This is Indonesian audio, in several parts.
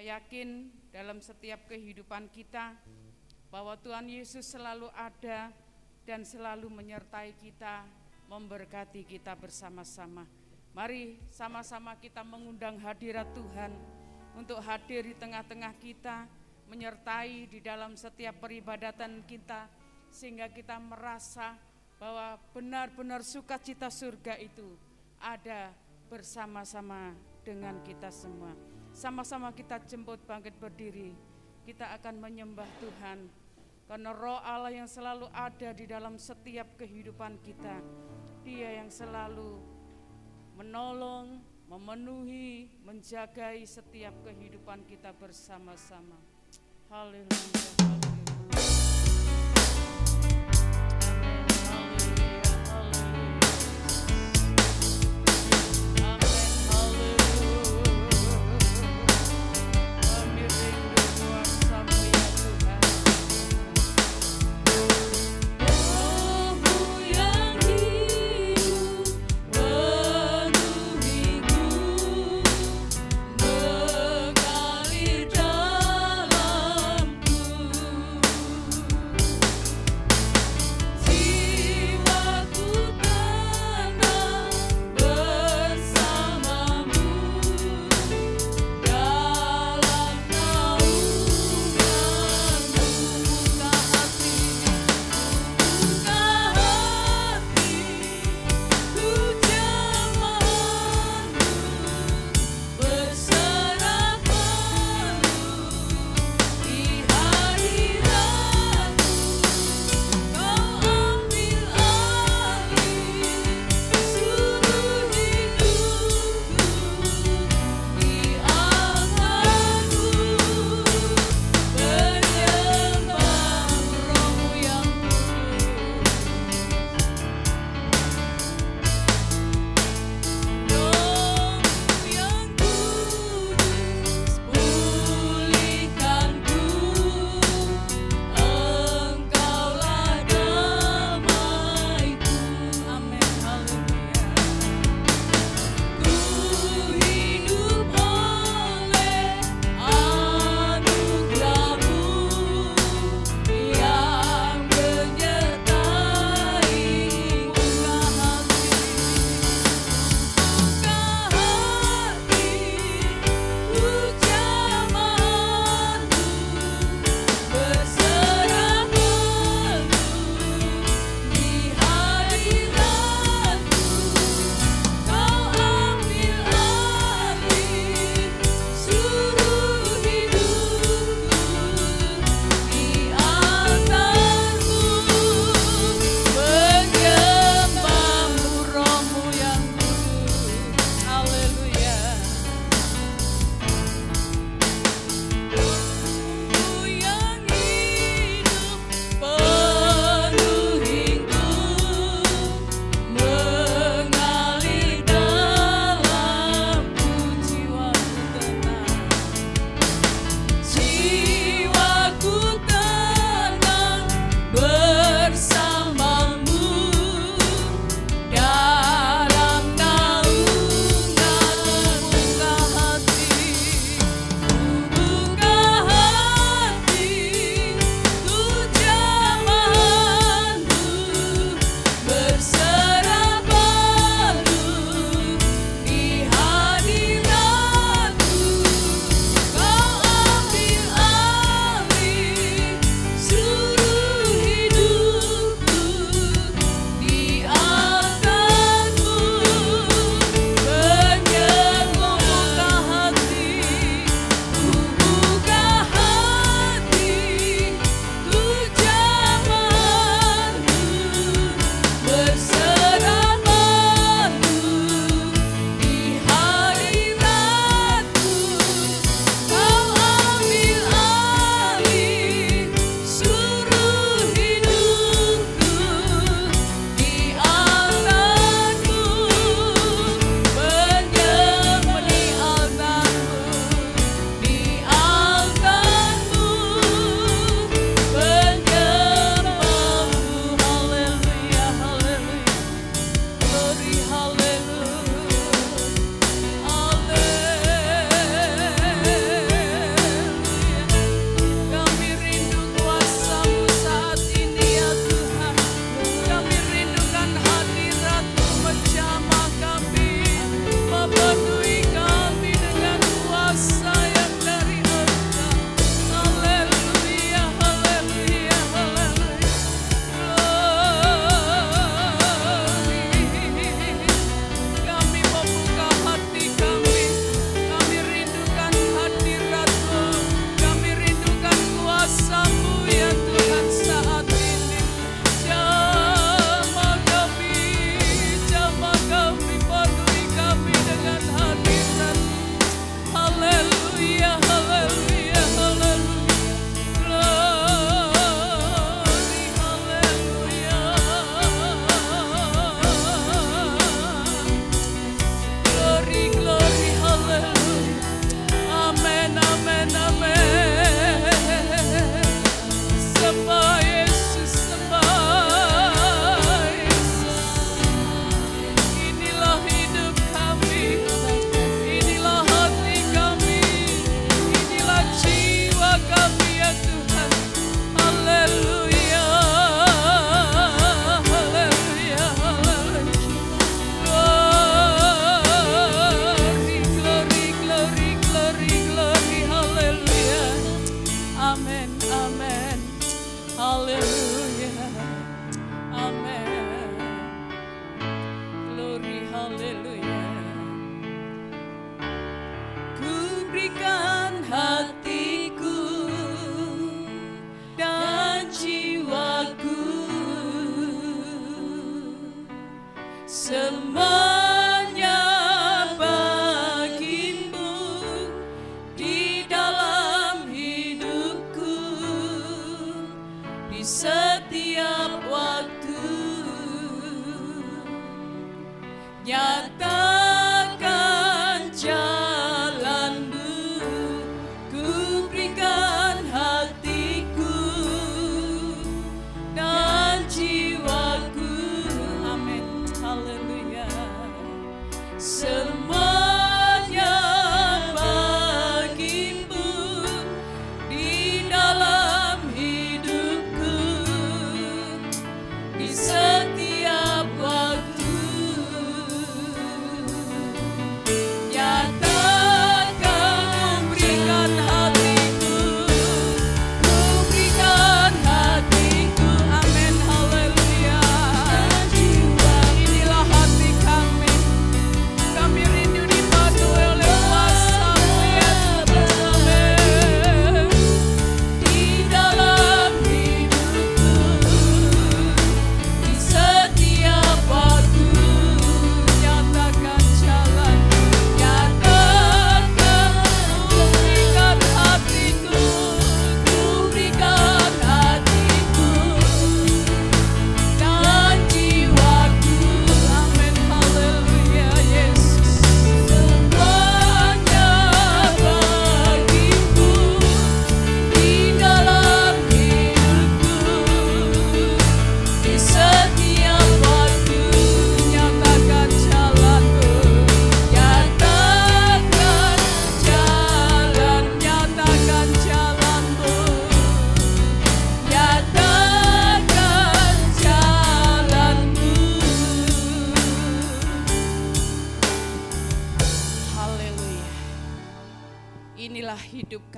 Saya yakin dalam setiap kehidupan kita bahwa Tuhan Yesus selalu ada dan selalu menyertai kita, memberkati kita bersama-sama. Mari sama-sama kita mengundang hadirat Tuhan untuk hadir di tengah-tengah kita, menyertai di dalam setiap peribadatan kita, sehingga kita merasa bahwa benar-benar sukacita surga itu ada bersama-sama dengan kita semua. Sama-sama kita jemput bangkit berdiri. Kita akan menyembah Tuhan karena Roh Allah yang selalu ada di dalam setiap kehidupan kita. Dia yang selalu menolong, memenuhi, menjagai setiap kehidupan kita bersama-sama. Haleluya. Mengalir dalamku.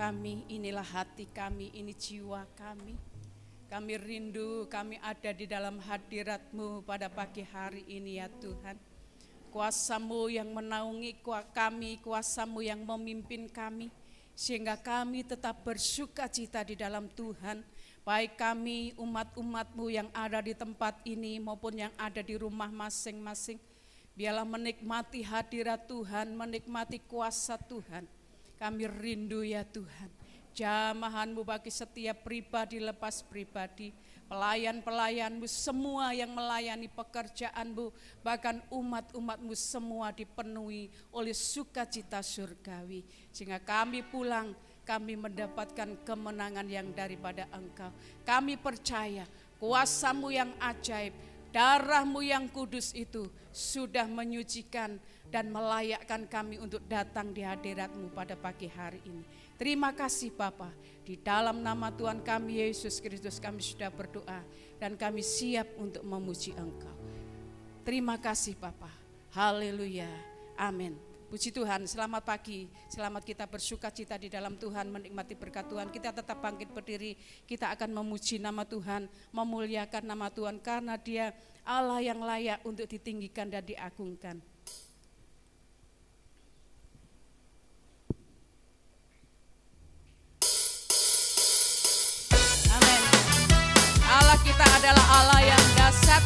kami, inilah hati kami, ini jiwa kami. Kami rindu, kami ada di dalam hadirat-Mu pada pagi hari ini ya Tuhan. Kuasa-Mu yang menaungi kami, kuasa-Mu yang memimpin kami, sehingga kami tetap bersuka cita di dalam Tuhan. Baik kami umat-umat-Mu yang ada di tempat ini maupun yang ada di rumah masing-masing. Biarlah menikmati hadirat Tuhan, menikmati kuasa Tuhan. Kami rindu ya Tuhan. Jamahan-Mu bagi setiap pribadi lepas pribadi, pelayan-pelayan-Mu semua yang melayani pekerjaan-Mu, bahkan umat-umat-Mu semua dipenuhi oleh sukacita surgawi. Sehingga kami pulang, kami mendapatkan kemenangan yang daripada Engkau. Kami percaya kuasa-Mu yang ajaib, darah-Mu yang kudus itu sudah menyucikan dan melayakkan kami untuk datang di hadirat-Mu pada pagi hari ini. Terima kasih Bapa, di dalam nama Tuhan kami Yesus Kristus kami sudah berdoa dan kami siap untuk memuji Engkau. Terima kasih Bapa, haleluya, amin. Puji Tuhan, selamat pagi, selamat kita bersuka cita di dalam Tuhan, menikmati berkat Tuhan. Kita tetap bangkit berdiri, kita akan memuji nama Tuhan, memuliakan nama Tuhan karena Dia Allah yang layak untuk ditinggikan dan diagungkan. Kita adalah Allah yang dahsyat,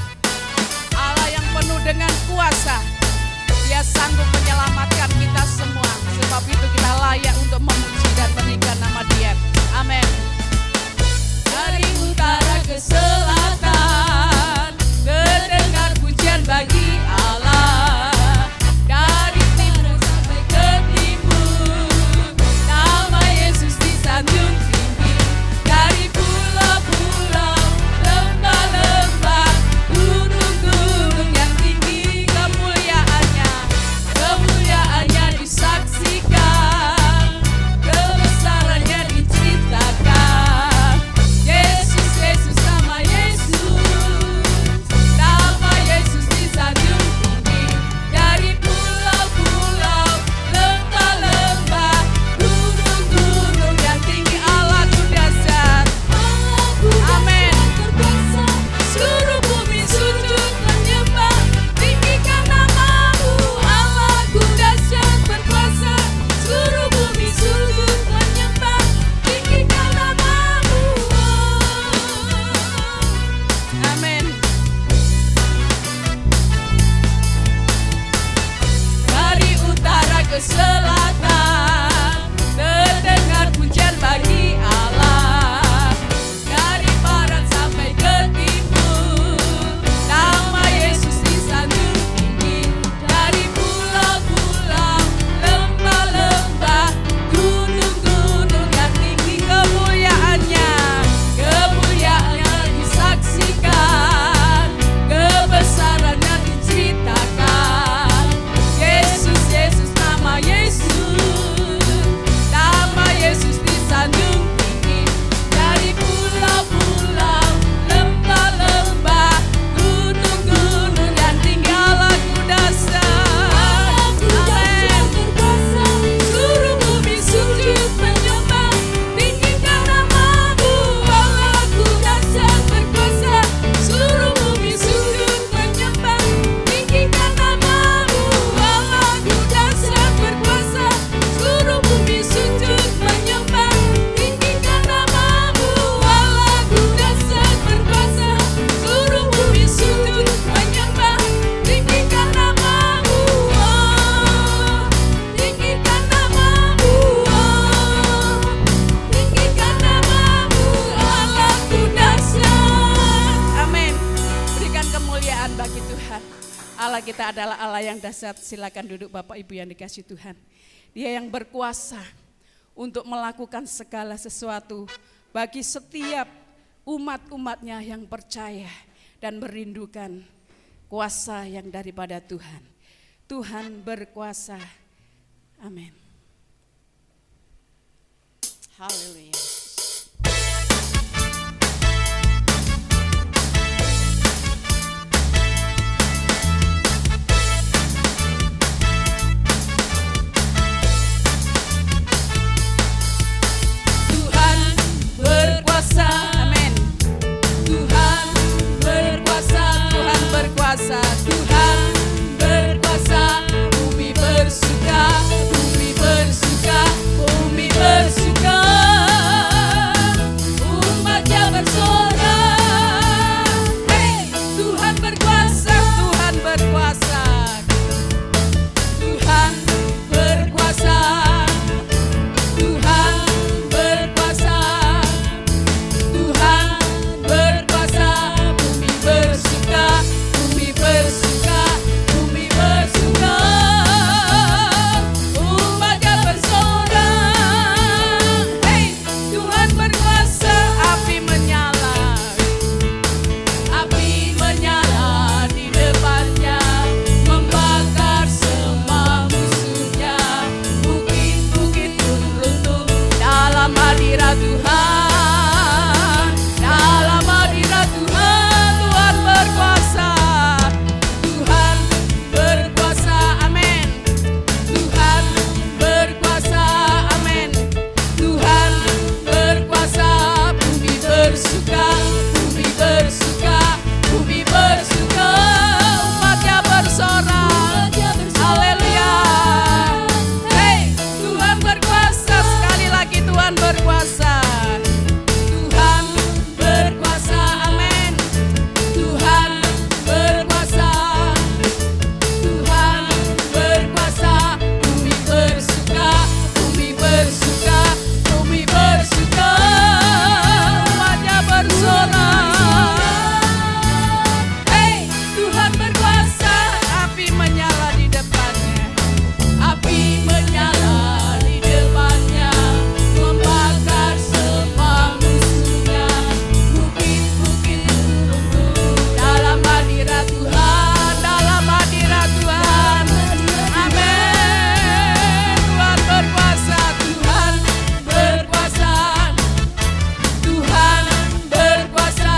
Allah yang penuh dengan kuasa. Dia sanggup menyelamatkan kita semua. Sebab itu kita layak untuk memuji dan meninggikan nama Dia. Amin. Dari utara ke selatan, terdengar pujian bagi Allah. Dari timur sampai ke timur, nama Yesus disanjung tinggi. Dari pulau-pulau, lembah-lembah, gunung-gunung yang tinggi, kemuliaannya disaksikan, kebesarannya diceritakan. Yesus, Yesus, nama Yesus, nama Yesus disanjung tinggi. Dari pulau-pulau, lembah-lembah, gunung-gunung yang tinggi, Allahku dahsyat. Amin. Seluruh bumi sujud menyembah, tinggikan nama-Mu, Allahku dahsyat berkuasa. Seluruh bumi sujud menyembah, tinggikan nama-Mu. Amin. Dari utara ke selatan, terdengar pujian bagi Allah. Dari barat sampai ke timur, nama Yesus disanjung tinggi. Dari pulau-pulau, lembah-lembah, gunung-gunung yang tinggi, kemuliaannya disaksikan, kebesarannya diceritakan. Yesus, Yesus, nama Yesus, nama Yesus disanjung tinggi. Dari pulau-pulau, lembah-lembah, gunung-gunung yang tinggi, Allahku dahsyat. Amin. Seluruh bumi sujud menyembah, tinggikan nama-Mu, Allahku dahsyat berkuasa. Seluruh bumi sujud menyembah, tinggikan nama-Mu, Allahku dahsyat berkuasa. Seluruh bumi sujud menyembah, tinggikan nama-Mu, Allahku dahsyat berkuasa. Seluruh bumi sujud menyembah, tinggikan nama-Mu, tinggikan nama-Mu, tinggikan nama-Mu, Allahku dahsyat. Amin. Berikan kemuliaan bagi Tuhan. Allah kita adalah Allah yang dahsyat. Silakan duduk Bapak Ibu yang dikasihi Tuhan. Dia yang berkuasa untuk melakukan segala sesuatu bagi setiap umat-umatnya yang percaya dan merindukan kuasa yang daripada Tuhan. Tuhan berkuasa. Amin. Haleluya. Tuhan, dalam hadirat Tuhan, Tuhan berkuasa. Tuhan berkuasa, amin. Tuhan berkuasa, amin. Tuhan berkuasa, bumi bersuka, bumi bersuka, bumi bersuka, umatnya bersorak. Haleluya. Hey, Tuhan berkuasa, sekali lagi Tuhan berkuasa. Tuhan berkuasa, amin. Tuhan berkuasa. Tuhan berkuasa, bumi bersuka, bumi bersuka, bumi bersuka, umatnya bersorak. Hey, Tuhan berkuasa, api menyala di depannya, api menyala di depannya, membakar semua musuhnya, bukit-bukit runtuh dalam hadirat Tuhan, dalam hadirat Tuhan. Amin. Tuhan berkuasa, Tuhan berkuasa, Tuhan berkuasa,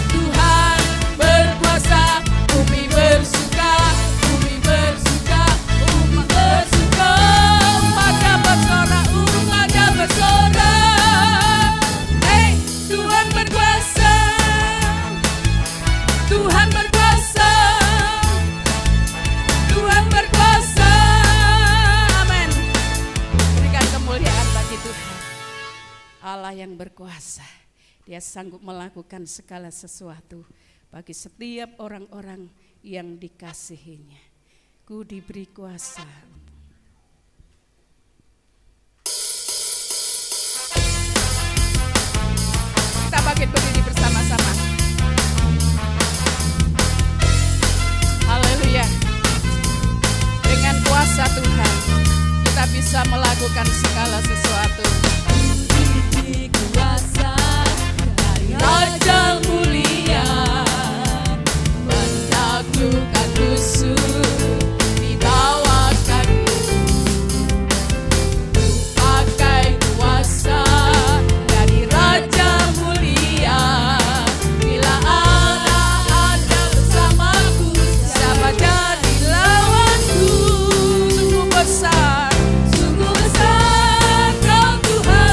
Tuhan berkuasa, bumi bersuka, bumi bersuka, bumi bersuka, umatnya bersorak, umatnya bersorak. Hey, Tuhan berkuasa, Tuhan berkuasa, Tuhan berkuasa, amin. Berikan kemuliaan bagi Tuhan, Allah yang berkuasa. Dia sanggup melakukan segala sesuatu bagi setiap orang-orang yang dikasihinya. Ku diberi kuasa. Kita bangkit berdiri bersama-sama. Haleluya. Dengan kuasa Tuhan, kita bisa melakukan segala sesuatu. Diberi kuasa dari Raja mulia, menaklukkan musuh di bawah kaki. Pakai kuasa dari Raja mulia, bila ada bersamaku, siapa jadi lawanku? Sungguh besar kau Tuhan.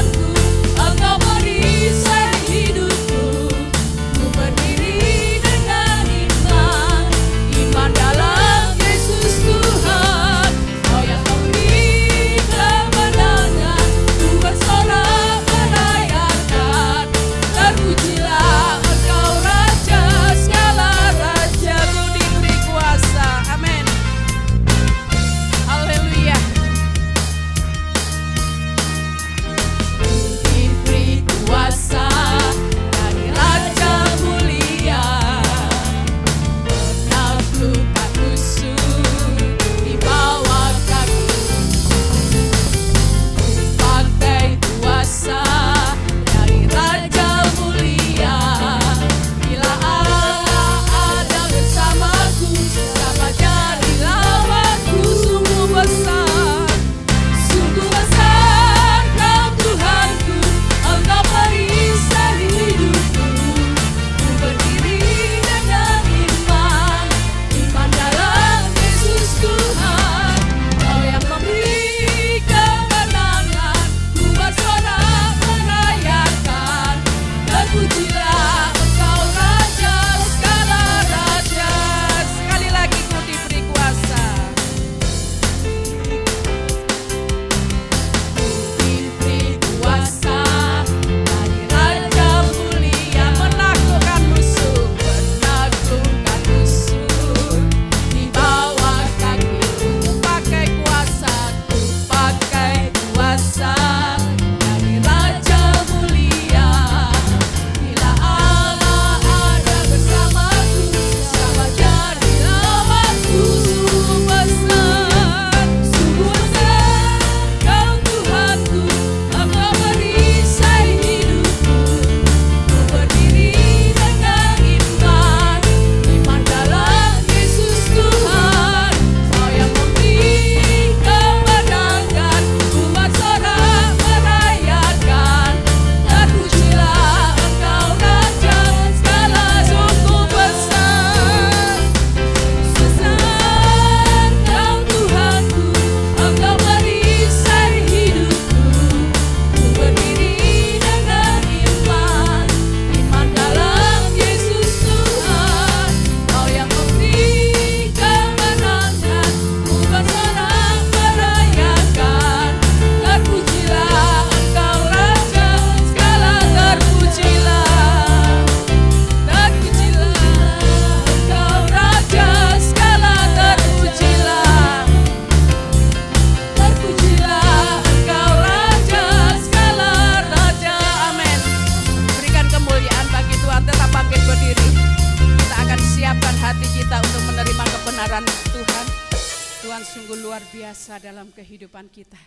luar biasa dalam kehidupan kita,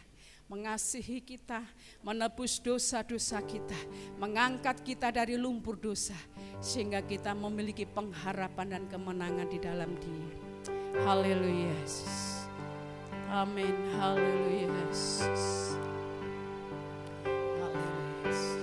mengasihi kita, menebus dosa-dosa kita, mengangkat kita dari lumpur dosa, sehingga kita memiliki pengharapan dan kemenangan di dalam Dia. Haleluya Yesus. Amin. Haleluya Yesus. Haleluya Yesus.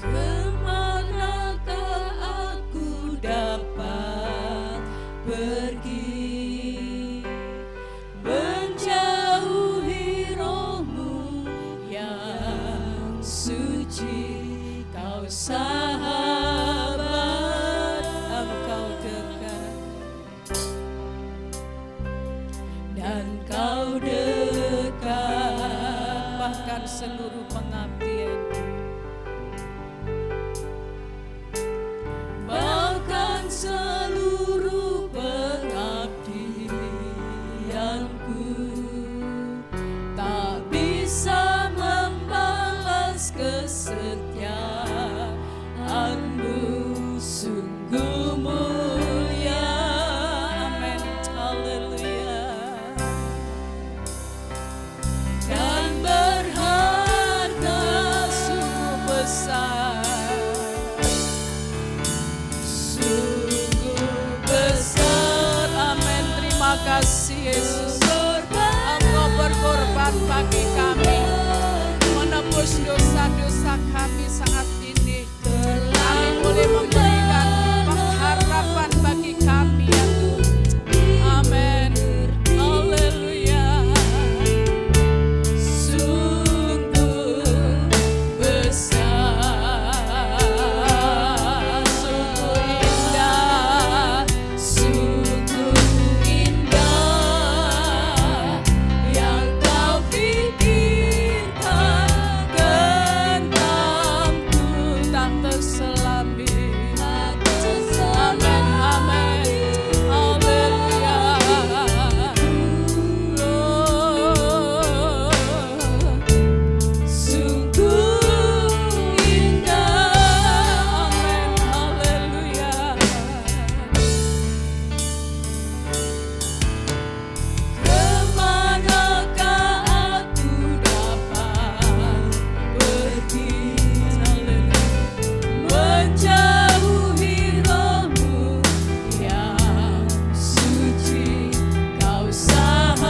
Kemanakah aku dapat pergi, menjauhi Roh-Mu yang suci. Kau sahabat, Engkau dekat, dan Kau dekat bahkan seluruh pengabdian, bahkan seluruh pengabdianku tak bisa membalas kesetiaan-Mu, sungguh mulia. Amin. Haleluya. Dan berharga, sungguh besar, sungguh besar. Amin. Terima kasih Yesus. Engkau berkorban bagi kami, menebus dosa-dosa kami saat ini. Kami boleh memberikan pengharapan bagi kami ya Tuhan. Amin. Haleluya. Sungguh besar, sungguh indah, sungguh indah yang Kau pikirkan tentangku, tak terselami. Amin, amin, haleluya. Sungguh indah, amin, haleluya. Kemanakah aku dapat pergi, menjauhi Roh-Mu yang suci. Kau sahabat.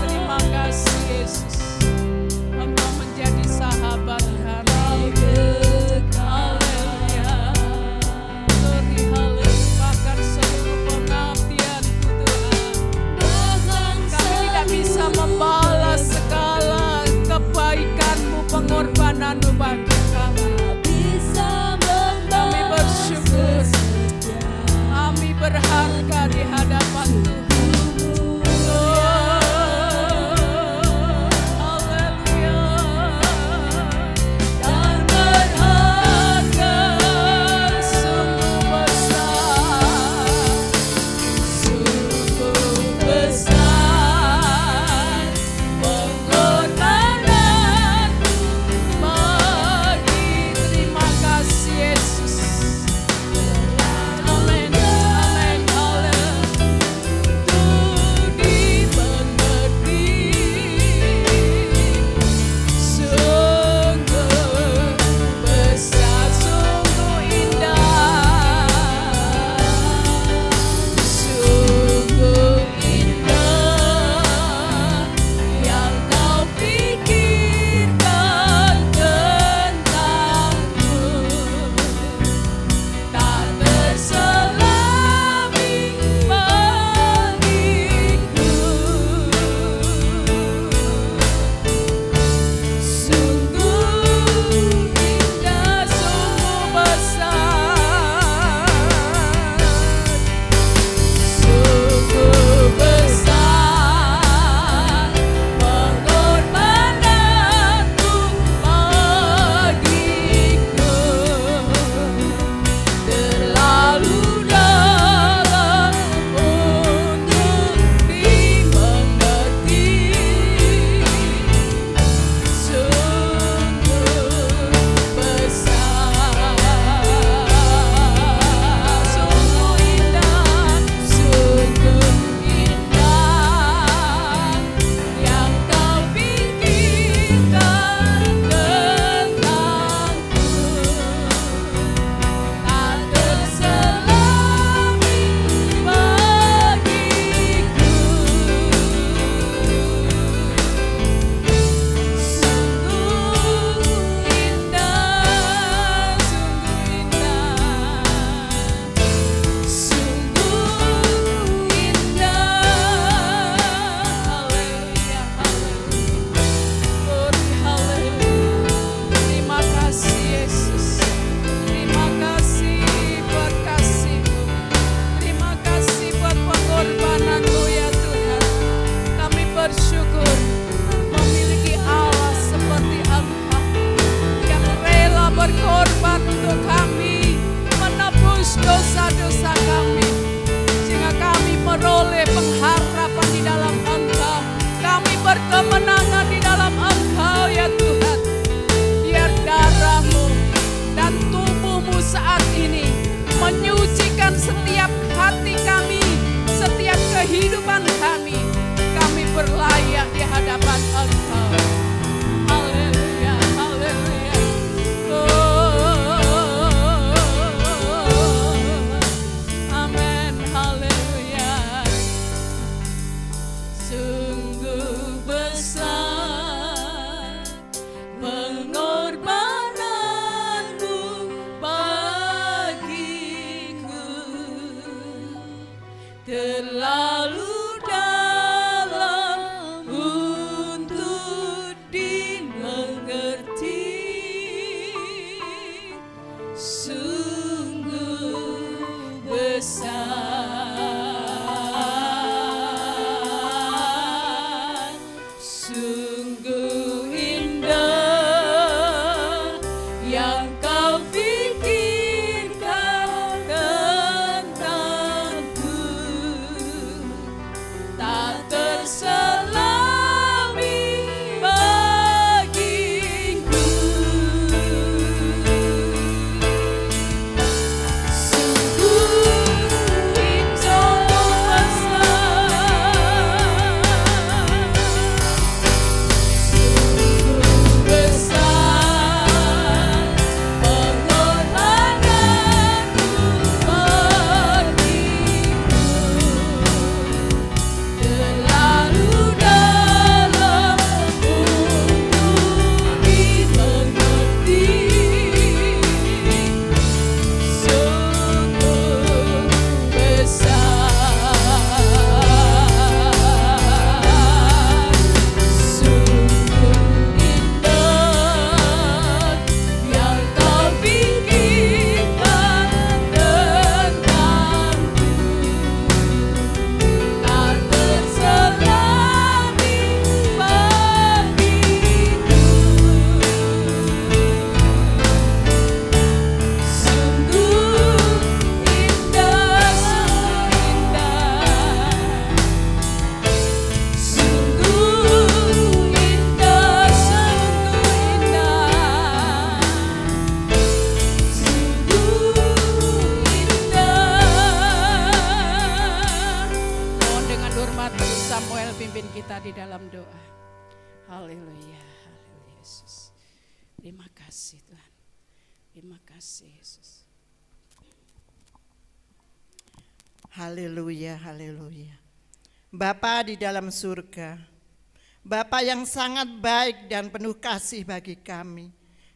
Terima kasih Yesus, Engkau menjadi sahabat kami. Haleluya. Glory, haleluya. Bahkan seluruh pengabdianku Tuhan, kami tidak bisa membalas segala kebaikan-Mu, pengorbanan-Mu bagi kami. Kami bersyukur, kami berharga di hadapan Tuhan. Haleluya. Dan berharga, sungguh besar, sungguh besar pengorbanan-Mu bagi. Terima kasih Yesus. Amin, amin, haleluya. Tuhan kami berlayak di hadapan Engkau. Haleluya, haleluya. Amin, haleluya. Sungguh besar pengorbananmu bagiku, terlalu dalam untuk dimengerti. Sungguh besar, sungguh indah yang kau pikirkan tentangku, tak terselami bagiku. Sungguh indah sungguh besar pengorbananmu bagiku, terlalu dalam untuk dimengerti. Sungguh besar, sungguh indah yang kau pikirkan tentangku, tak terselami bagiku. Sungguh indah, sungguh indah, sungguh indah. Mohon dengan hormat Samuel pimpin kita di dalam doa. Haleluya, haleluya Yesus. Terima kasih Tuhan. Terima kasih Yesus. Haleluya, haleluya. Bapa di dalam surga, Bapa yang sangat baik dan penuh kasih bagi kami,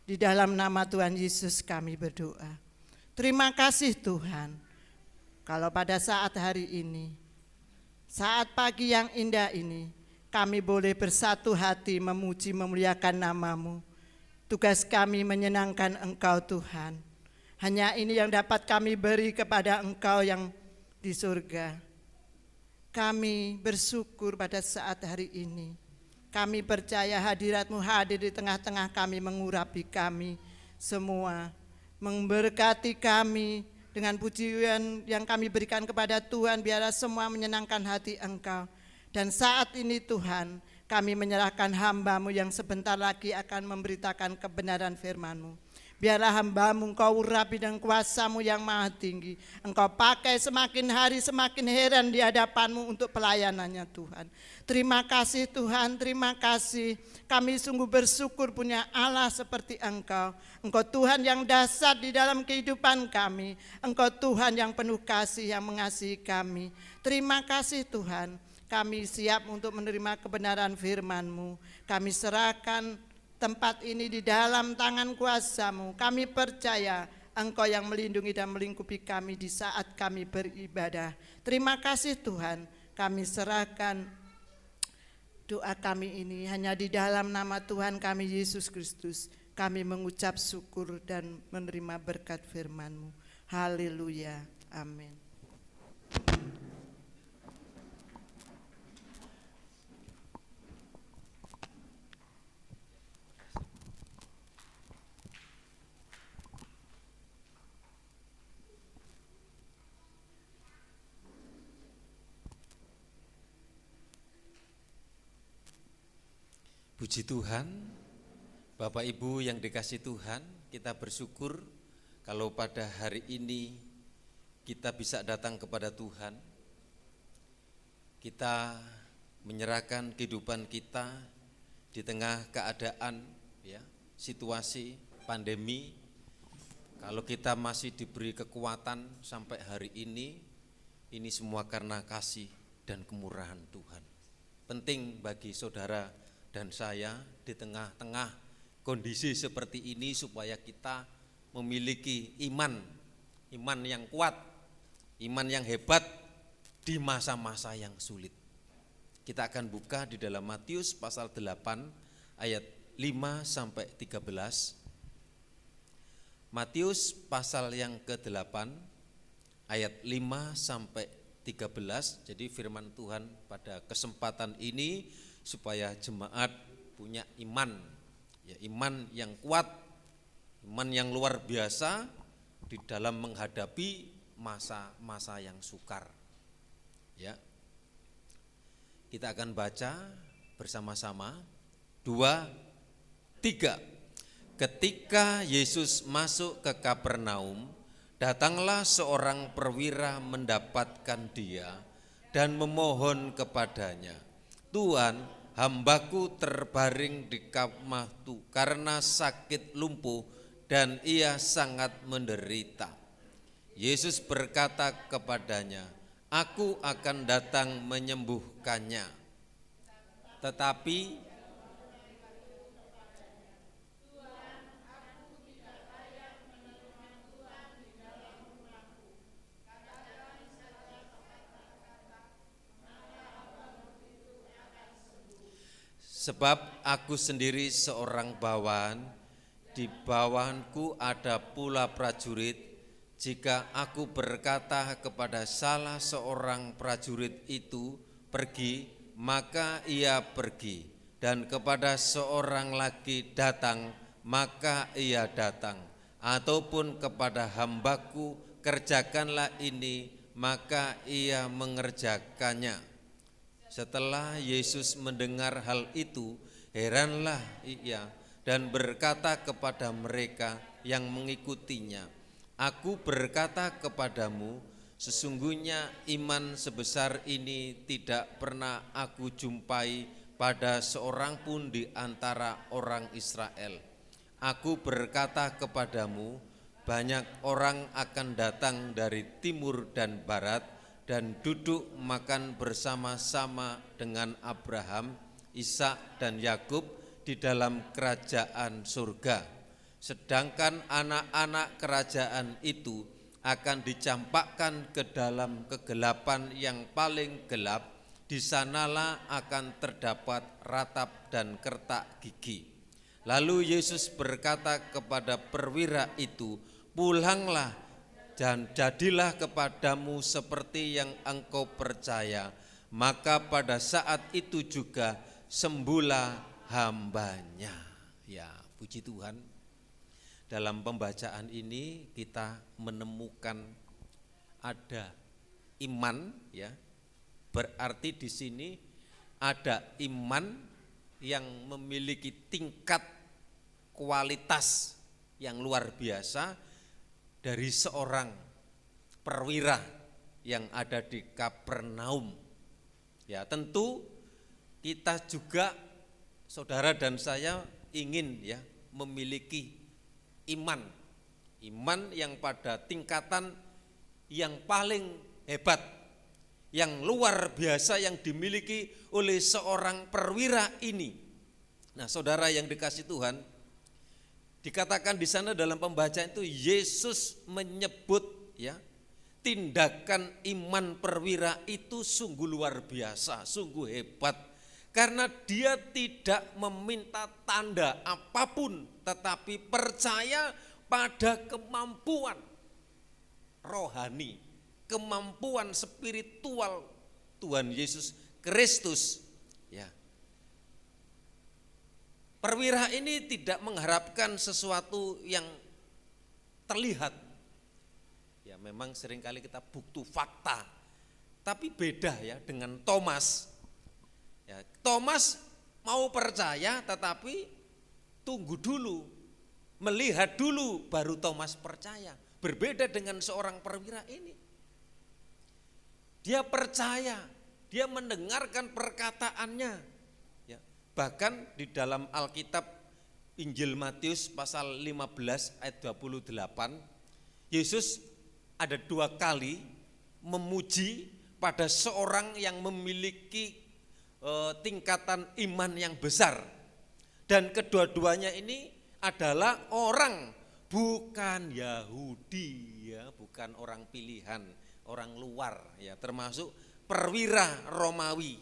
di dalam nama Tuhan Yesus kami berdoa. Terima kasih Tuhan, kalau pada saat hari ini, saat pagi yang indah ini, kami boleh bersatu hati memuji memuliakan nama-Mu. Tugas kami menyenangkan Engkau Tuhan. Hanya ini yang dapat kami beri kepada Engkau yang di surga. Kami bersyukur pada saat hari ini. Kami percaya hadirat-Mu hadir di tengah-tengah kami, mengurapi kami semua, memberkati kami dengan pujian yang kami berikan kepada Tuhan. Biarlah semua menyenangkan hati Engkau. Dan saat ini Tuhan, kami menyerahkan hamba-Mu yang sebentar lagi akan memberitakan kebenaran firman-Mu. Biarlah hamba-Mu Engkau urapi dengan kuasa-Mu yang maha tinggi. Engkau pakai semakin hari semakin heran di hadapan-Mu untuk pelayanannya Tuhan. Terima kasih Tuhan, terima kasih. Kami sungguh bersyukur punya Allah seperti Engkau. Engkau Tuhan yang dahsyat di dalam kehidupan kami. Engkau Tuhan yang penuh kasih, yang mengasihi kami. Terima kasih Tuhan. Kami siap untuk menerima kebenaran firman-Mu. Kami serahkan tempat ini di dalam tangan kuasa-Mu. Kami percaya Engkau yang melindungi dan melingkupi kami di saat kami beribadah. Terima kasih Tuhan. Kami serahkan doa kami ini hanya di dalam nama Tuhan kami Yesus Kristus. Kami mengucap syukur dan menerima berkat firman-Mu. Haleluya. Amin. Puji Tuhan, Bapak Ibu yang dikasih Tuhan, kita bersyukur kalau pada hari ini kita bisa datang kepada Tuhan. kita menyerahkan kehidupan kita di tengah keadaan ya, situasi pandemi. Kalau kita masih diberi kekuatan sampai hari ini semua karena kasih dan kemurahan Tuhan. Penting bagi saudara dan saya di tengah-tengah kondisi seperti ini supaya kita memiliki iman yang kuat, iman yang hebat di masa-masa yang sulit. Kita akan buka di dalam Matius pasal 8 ayat 5 sampai 13. Matius pasal yang ke-8 ayat 5 sampai 13. Jadi firman Tuhan pada kesempatan ini supaya jemaat punya iman, ya, iman yang kuat, iman yang luar biasa di dalam menghadapi masa-masa yang sukar. Ya. Kita akan baca bersama-sama 2, 3. Ketika Yesus masuk ke Kapernaum, datanglah seorang perwira mendapatkan dia dan memohon kepadanya, "Tuhan, hambaku terbaring di kamar karena sakit lumpuh dan ia sangat menderita." Yesus berkata kepadanya, "Aku akan datang menyembuhkannya." Tetapi sebab aku sendiri seorang bawahan, di bawahanku ada pula prajurit. Jika aku berkata kepada salah seorang prajurit itu, "Pergi," maka ia pergi, dan kepada seorang lagi, "Datang," maka ia datang, ataupun kepada hambaku, "Kerjakanlah ini," maka ia mengerjakannya. Setelah Yesus mendengar hal itu, heranlah ia dan berkata kepada mereka yang mengikutinya, "Aku berkata kepadamu, sesungguhnya iman sebesar ini tidak pernah aku jumpai pada seorang pun di antara orang Israel. Aku berkata kepadamu, banyak orang akan datang dari timur dan barat dan duduk makan bersama-sama dengan Abraham, Ishak dan Yakub di dalam kerajaan surga. Sedangkan anak-anak kerajaan itu akan dicampakkan ke dalam kegelapan yang paling gelap. Di sanalah akan terdapat ratap dan kertak gigi." Lalu Yesus berkata kepada perwira itu, "Pulanglah dan jadilah kepadamu seperti yang engkau percaya." Maka pada saat itu juga sembuhlah hambanya. Ya, puji Tuhan. Dalam pembacaan ini kita menemukan ada iman, ya. Berarti di sini ada iman yang memiliki tingkat kualitas yang luar biasa dari seorang perwira yang ada di Kapernaum. Ya, tentu kita juga, saudara dan saya, ingin ya memiliki iman yang pada tingkatan yang paling hebat, yang luar biasa yang dimiliki oleh seorang perwira ini. Nah, saudara yang dikasihi Tuhan, dikatakan di sana dalam pembacaan itu Yesus menyebut ya tindakan iman perwira itu sungguh luar biasa, sungguh hebat, karena dia tidak meminta tanda apapun, tetapi percaya pada kemampuan rohani, kemampuan spiritual Tuhan Yesus Kristus. Ya. Perwira ini tidak mengharapkan sesuatu yang terlihat. Ya, memang seringkali kita butuh fakta, tapi beda ya dengan Thomas. Ya, Thomas mau percaya tetapi tunggu dulu, melihat dulu baru Thomas percaya. Berbeda dengan seorang perwira ini. Dia percaya, dia mendengarkan perkataannya. Ya, bahkan di dalam Alkitab Injil Matius pasal 15 ayat 28, Yesus ada 2 kali memuji pada seorang yang memiliki tingkatan iman yang besar. Dan kedua-duanya ini adalah orang bukan Yahudi, ya, bukan orang pilihan, orang luar, ya, termasuk perwira Romawi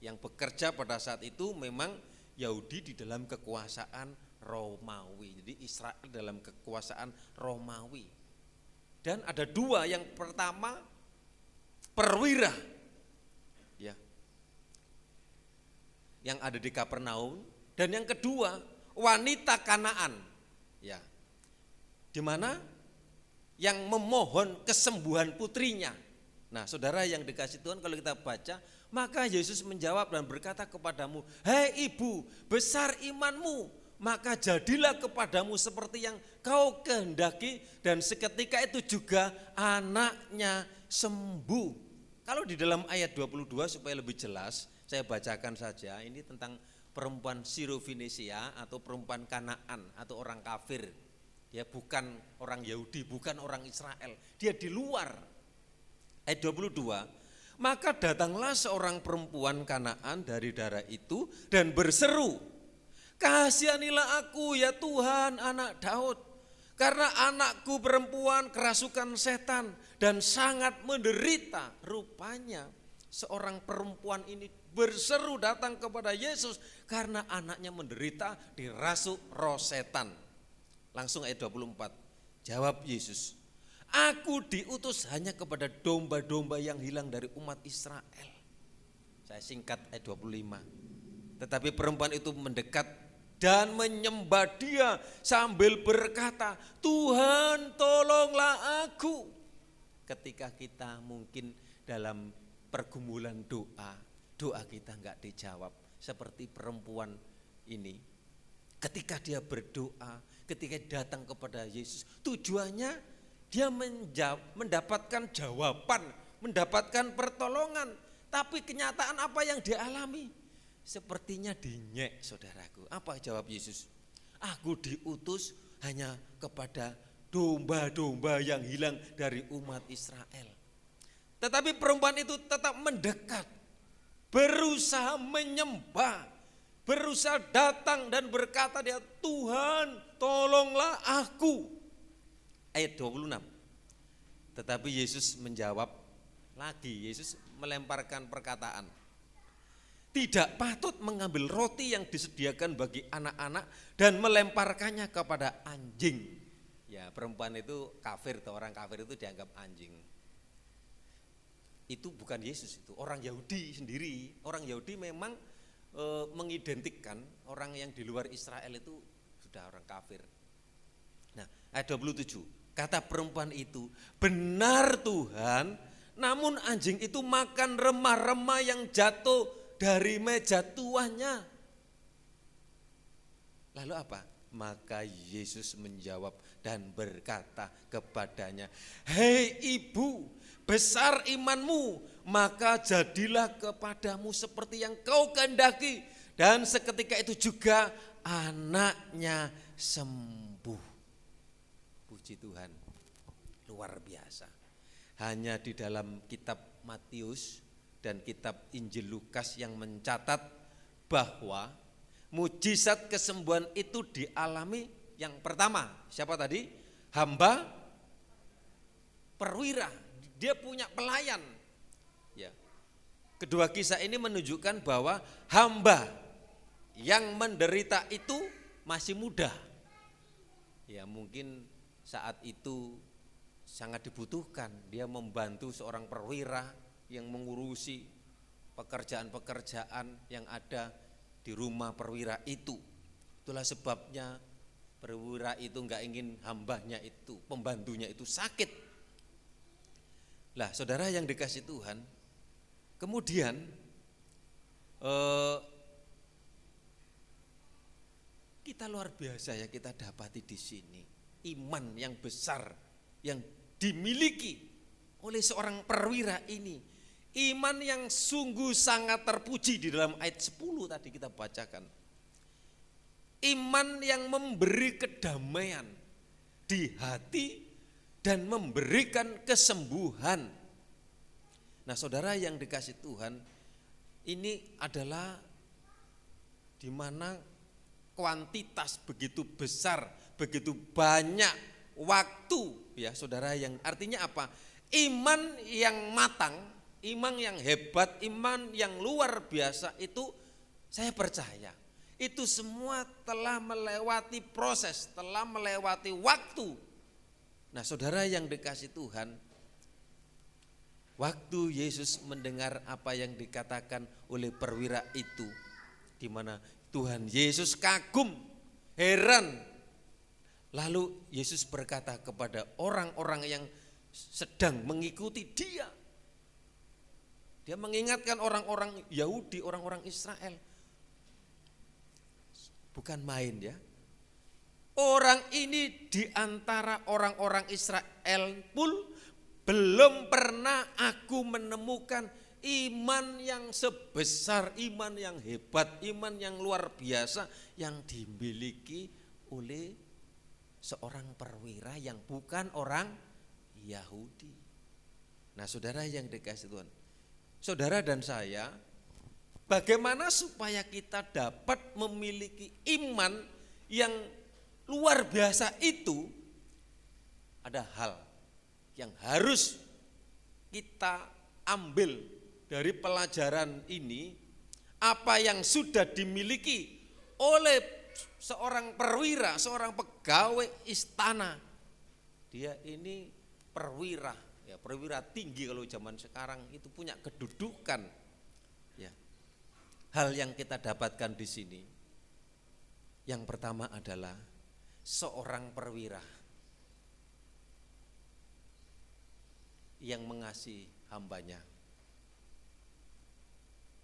yang bekerja pada saat itu. Memang Yahudi di dalam kekuasaan Romawi, jadi Israel dalam kekuasaan Romawi. Dan ada 2, yang pertama perwira, ya, yang ada di Kapernaum, dan yang kedua wanita Kanaan, ya, di mana yang memohon kesembuhan putrinya. Nah, saudara yang dikasih Tuhan, kalau kita baca, maka Yesus menjawab dan berkata kepadamu, hei ibu, besar imanmu, maka jadilah kepadamu seperti yang kau kehendaki, dan seketika itu juga anaknya sembuh. Kalau di dalam ayat 22 supaya lebih jelas, saya bacakan saja, ini tentang perempuan Sirofenisia atau perempuan Kanaan atau orang kafir. Dia bukan orang Yahudi, bukan orang Israel, dia di luar. Ayat 22, maka datanglah seorang perempuan Kanaan dari daerah itu dan berseru, kasihanilah aku ya Tuhan, anak Daud, karena anakku perempuan kerasukan setan dan sangat menderita. Rupanya seorang perempuan ini berseru datang kepada Yesus karena anaknya menderita dirasuk roh setan. Langsung ayat 24, jawab Yesus, aku diutus hanya kepada domba-domba yang hilang dari umat Israel. Saya singkat ayat 25. Tetapi perempuan itu mendekat dan menyembah dia sambil berkata, Tuhan tolonglah aku. Ketika kita mungkin dalam pergumulan doa kita enggak dijawab. Seperti perempuan ini, ketika dia berdoa, ketika datang kepada Yesus, tujuannya dia mendapatkan jawaban, mendapatkan pertolongan. Tapi kenyataan apa yang dia alami? Sepertinya dinyek, saudaraku. Apa jawab Yesus? Aku diutus hanya kepada domba-domba yang hilang dari umat Israel. Tetapi perempuan itu tetap mendekat, berusaha menyembah, berusaha datang dan berkata dia, Tuhan tolonglah aku. Ayat 26. Tetapi Yesus menjawab lagi, Yesus melemparkan perkataan, tidak patut mengambil roti yang disediakan bagi anak-anak dan melemparkannya kepada anjing. Ya, perempuan itu kafir, atau orang kafir itu dianggap anjing. Itu bukan Yesus, itu orang Yahudi sendiri. Orang Yahudi memang mengidentikan orang yang di luar Israel itu sudah orang kafir. Nah, ayat 27, kata perempuan itu, benar Tuhan, namun anjing itu makan remah-remah yang jatuh dari meja tuannya. Lalu apa? Maka Yesus menjawab dan berkata kepadanya, hei ibu, besar imanmu, maka jadilah kepadamu seperti yang kau kehendaki. Dan seketika itu juga anaknya sembuh. Puji Tuhan, luar biasa. Hanya di dalam kitab Matius dan kitab Injil Lukas yang mencatat bahwa mujizat kesembuhan itu dialami yang pertama. Siapa tadi? Hamba perwira. Dia punya pelayan. Ya. Kedua kisah ini menunjukkan bahwa hamba yang menderita itu masih muda. Ya, mungkin saat itu sangat dibutuhkan. Dia membantu seorang perwira yang mengurusi pekerjaan-pekerjaan yang ada di rumah perwira itu. Itulah sebabnya perwira itu enggak ingin hambanya itu, pembantunya itu sakit. Lah, saudara yang dikasih Tuhan, kemudian kita luar biasa ya kita dapati di sini iman yang besar yang dimiliki oleh seorang perwira ini. Iman yang sungguh sangat terpuji di dalam ayat 10 tadi kita bacakan. Iman yang memberi kedamaian di hati dan memberikan kesembuhan. Nah, saudara yang dikasih Tuhan, ini adalah di mana kuantitas begitu besar, begitu banyak waktu, ya saudara, yang artinya apa? Iman yang matang, iman yang hebat, iman yang luar biasa itu saya percaya itu semua telah melewati proses, telah melewati waktu. Nah, saudara yang dikasih Tuhan, waktu Yesus mendengar apa yang dikatakan oleh perwira itu, di mana Tuhan Yesus kagum, heran. Lalu Yesus berkata kepada orang-orang yang sedang mengikuti dia. Dia mengingatkan orang-orang Yahudi, orang-orang Israel. Bukan main ya. Orang ini di antara orang-orang Israel pun belum pernah aku menemukan iman yang sebesar, iman yang hebat, iman yang luar biasa yang dimiliki oleh seorang perwira yang bukan orang Yahudi. Nah, saudara yang dikasih Tuhan, saudara dan saya, bagaimana supaya kita dapat memiliki iman yang luar biasa itu? Ada hal yang harus kita ambil dari pelajaran ini. Apa yang sudah dimiliki oleh seorang perwira, seorang pegawai istana. Dia ini perwira, ya, perwira tinggi kalau zaman sekarang itu punya kedudukan. Ya. Hal yang kita dapatkan di sini, yang pertama adalah seorang perwira yang mengasihi hambanya.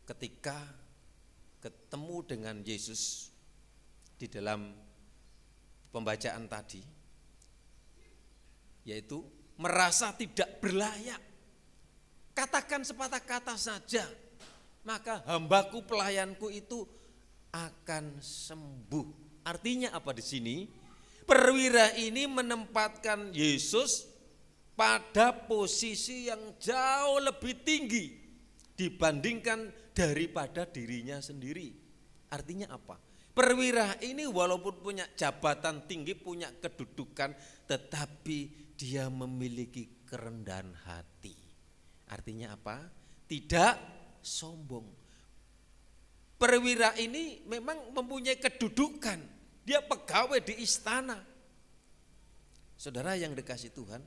Ketika ketemu dengan Yesus di dalam pembacaan tadi, yaitu merasa tidak berlayak, katakan sepatah kata saja, maka hambaku pelayanku itu akan sembuh. Artinya apa di sini? Perwira ini menempatkan Yesus pada posisi yang jauh lebih tinggi dibandingkan daripada dirinya sendiri. Artinya apa? Perwira ini walaupun punya jabatan tinggi, punya kedudukan, tetapi dia memiliki kerendahan hati. Artinya apa? Tidak sombong. Perwira ini memang mempunyai kedudukan, dia pegawai di istana. Saudara yang dikasih Tuhan,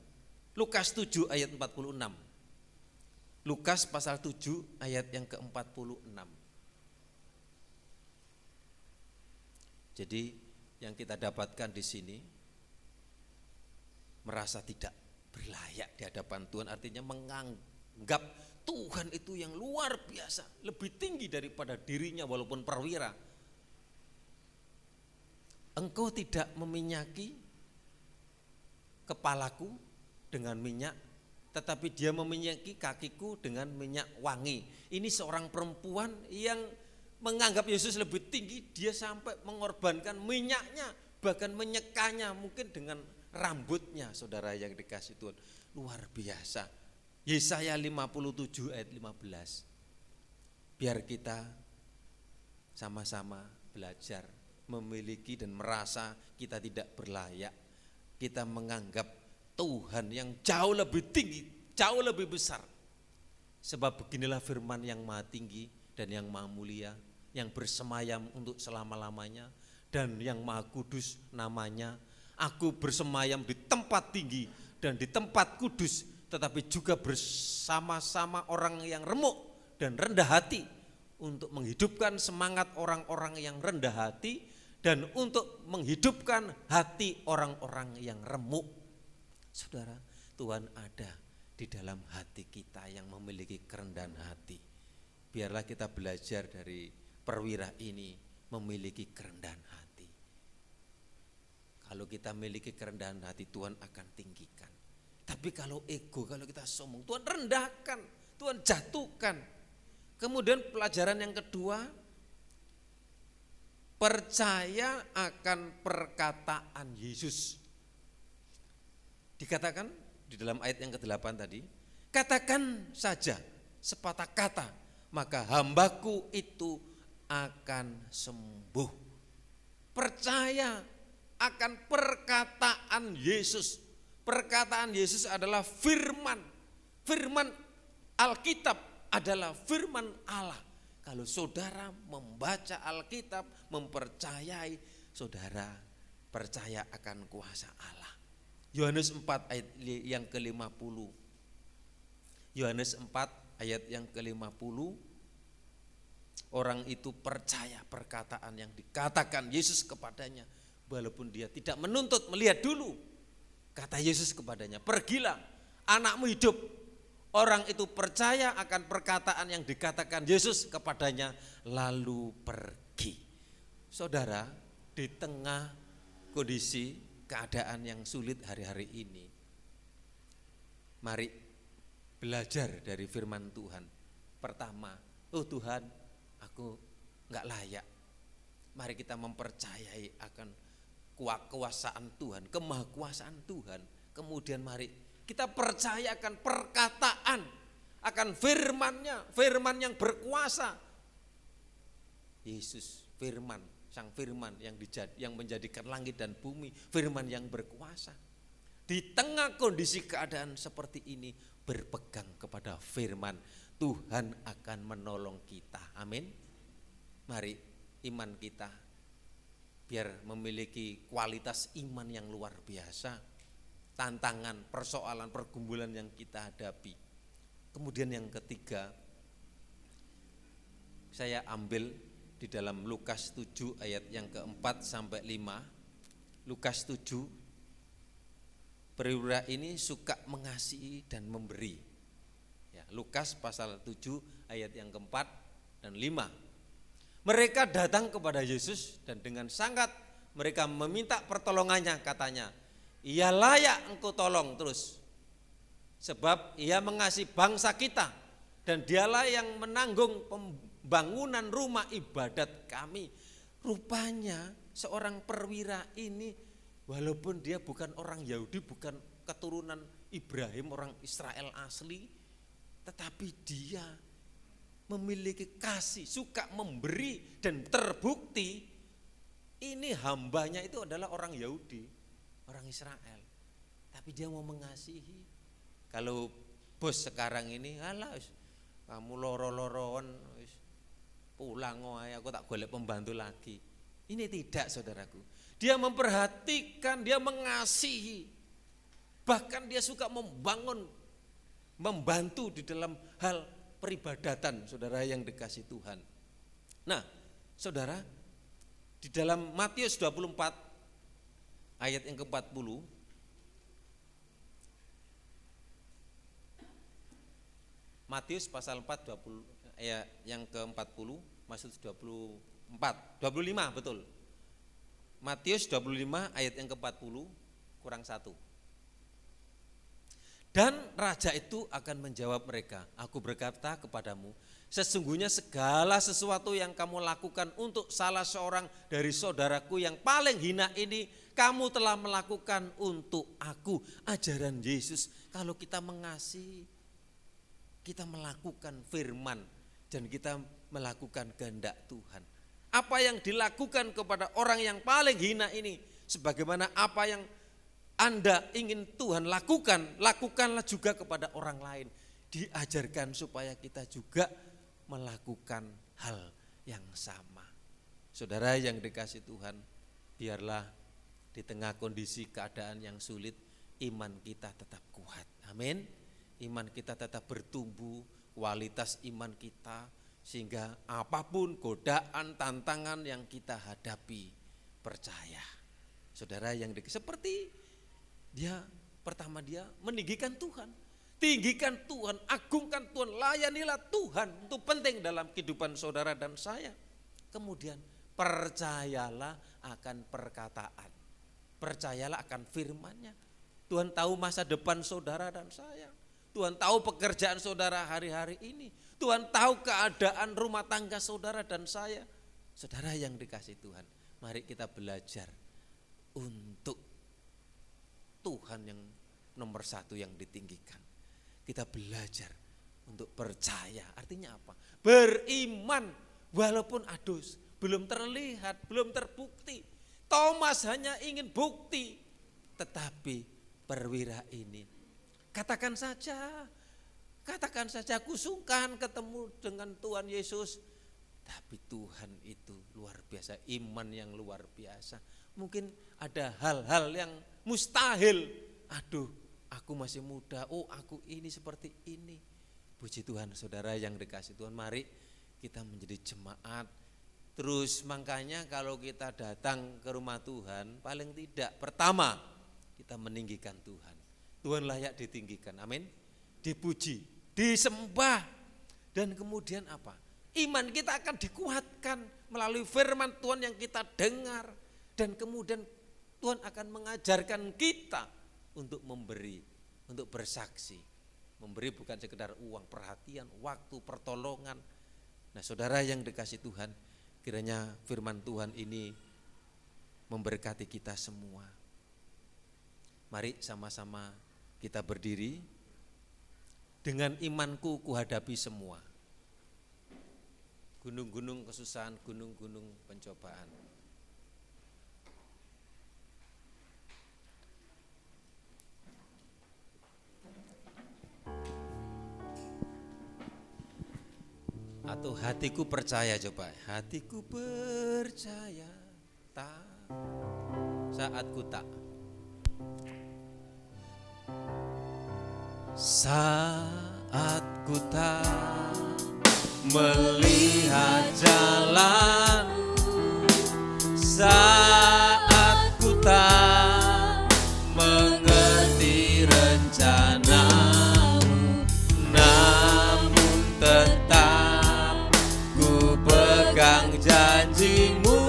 Lukas 7 ayat 46. Lukas pasal 7 ayat yang ke-46. Jadi yang kita dapatkan di sini, merasa tidak berlayak di hadapan Tuhan, artinya menganggap Tuhan itu yang luar biasa, lebih tinggi daripada dirinya walaupun perwira. Engkau tidak meminyaki kepalaku dengan minyak, tetapi dia meminyaki kakiku dengan minyak wangi. Ini seorang perempuan yang menganggap Yesus lebih tinggi, dia sampai mengorbankan minyaknya, bahkan menyekanya mungkin dengan rambutnya. Saudara yang dikasih Tuhan, luar biasa. Yesaya 57 ayat 15. Biar kita sama-sama belajar memiliki dan merasa kita tidak berlayak. Kita menganggap Tuhan yang jauh lebih tinggi, jauh lebih besar. Sebab beginilah firman yang maha tinggi dan yang maha mulia, yang bersemayam untuk selama-lamanya, dan yang maha kudus namanya. Aku bersemayam di tempat tinggi dan di tempat kudus, tetapi juga bersama-sama orang yang remuk dan rendah hati, untuk menghidupkan semangat orang-orang yang rendah hati dan untuk menghidupkan hati orang-orang yang remuk. Saudara, Tuhan ada di dalam hati kita yang memiliki kerendahan hati. Biarlah kita belajar dari perwira ini memiliki kerendahan hati. Kalau kita memiliki kerendahan hati, Tuhan akan tinggikan. Tapi kalau ego, kalau kita sombong, Tuhan rendahkan. Tuhan jatuhkan. Kemudian pelajaran yang kedua, percaya akan perkataan Yesus. Dikatakan di dalam ayat yang ke-8 tadi, katakan saja sepatah kata, maka hambaku itu akan sembuh. Percaya akan perkataan Yesus. Perkataan Yesus adalah firman. Firman Alkitab adalah firman Allah. Kalau saudara membaca Alkitab, mempercayai, saudara percaya akan kuasa Allah. Yohanes 4 ayat yang ke-50. Yohanes 4 ayat yang ke-50. Orang itu percaya perkataan yang dikatakan Yesus kepadanya. Walaupun dia tidak menuntut melihat dulu. Kata Yesus kepadanya, pergilah, anakmu hidup. Orang itu percaya akan perkataan yang dikatakan Yesus kepadanya, lalu pergi. Saudara, di tengah kondisi keadaan yang sulit hari-hari ini, mari belajar dari firman Tuhan. Pertama, oh Tuhan, aku enggak layak. Mari kita mempercayai akan kekuasaan Tuhan, kemahakuasaan Tuhan. Kemudian mari kita percaya akan perkataan, akan firman-Nya, firman yang berkuasa. Yesus firman, sang firman yang menjadikan langit dan bumi, firman yang berkuasa. Di tengah kondisi keadaan seperti ini, berpegang kepada firman, Tuhan akan menolong kita. Amin. Mari iman kita biar memiliki kualitas iman yang luar biasa. Tantangan, persoalan, pergumulan yang kita hadapi. Kemudian yang ketiga, saya ambil di dalam Lukas 7 ayat yang ke-4 sampai 5. Lukas 7, perwira ini suka mengasihi dan memberi. Ya, Lukas pasal 7 ayat yang ke-4 dan 5. Mereka datang kepada Yesus dan dengan sangat mereka meminta pertolongannya, katanya, ia layak engkau tolong terus, sebab ia mengasihi bangsa kita dan dialah yang menanggung pembangunan rumah ibadat kami. Rupanya seorang perwira ini, walaupun dia bukan orang Yahudi, bukan keturunan Ibrahim, orang Israel asli, tetapi dia memiliki kasih, suka memberi, dan terbukti ini hambanya itu adalah orang Yahudi, orang Israel, tapi dia mau mengasihi. Kalau bos sekarang ini, alah kamu loro-loroan, pulang wae, aku tak golek pembantu lagi. Ini tidak, saudaraku. Dia memperhatikan, dia mengasihi, bahkan dia suka membantu di dalam hal peribadatan, saudara yang dikasih Tuhan. Nah, saudara, di dalam Matius 24 ayat yang ke-40, Matius pasal 4 20 ayat yang ke-40, maksud 25 betul. Matius 25 ayat yang ke-40 kurang 1. Dan raja itu akan menjawab mereka, aku berkata kepadamu, sesungguhnya segala sesuatu yang kamu lakukan untuk salah seorang dari saudaraku yang paling hina ini, kamu telah melakukan untuk aku. Ajaran Yesus, kalau kita mengasihi, kita melakukan firman dan kita melakukan kehendak Tuhan. Apa yang dilakukan kepada orang yang paling hina ini, sebagaimana apa yang Anda ingin Tuhan lakukan, lakukanlah juga kepada orang lain. Diajarkan supaya kita juga melakukan hal yang sama. Saudara yang dikasih Tuhan, biarlah di tengah kondisi keadaan yang sulit, iman kita tetap kuat. Amin. Iman kita tetap bertumbuh, kualitas iman kita, sehingga apapun godaan, tantangan yang kita hadapi, percaya. Saudara yang seperti dia pertama dia meninggikan Tuhan, tinggikan Tuhan, agungkan Tuhan, layanilah Tuhan. Itu penting dalam kehidupan saudara dan saya. Kemudian percayalah akan perkataan, percayalah akan firman-Nya. Tuhan tahu masa depan saudara dan saya. Tuhan tahu pekerjaan saudara hari-hari ini. Tuhan tahu keadaan rumah tangga saudara dan saya. Saudara yang dikasih Tuhan, mari kita belajar untuk Tuhan yang nomor satu yang ditinggikan. Kita belajar untuk percaya. Artinya apa? Beriman walaupun belum terlihat, belum terbukti. Thomas hanya ingin bukti, tetapi perwira ini katakan saja aku sungkan ketemu dengan Tuhan Yesus. Tapi Tuhan itu luar biasa, iman yang luar biasa. Mungkin ada hal-hal yang mustahil. Aku masih muda, aku ini seperti ini. Puji Tuhan, saudara yang dikasih Tuhan, mari kita menjadi jemaat. Terus makanya kalau kita datang ke rumah Tuhan, paling tidak pertama kita meninggikan Tuhan. Tuhan layak ditinggikan, amin. Dipuji, disembah. Dan kemudian apa? Iman kita akan dikuatkan melalui firman Tuhan yang kita dengar. Dan kemudian Tuhan akan mengajarkan kita untuk memberi, untuk bersaksi. Memberi bukan sekedar uang, perhatian, waktu, pertolongan. Nah saudara yang dikasih Tuhan, kiranya firman Tuhan ini memberkati kita semua. Mari sama-sama kita berdiri. Dengan imanku kuhadapi semua. Gunung-gunung kesusahan, gunung-gunung pencobaan. Atau hatiku percaya, coba. Hatiku percaya saat ku tak. Saat ku tak melihat jalan, saat ku tak mengerti rencanamu, namun tetap ku pegang janjimu.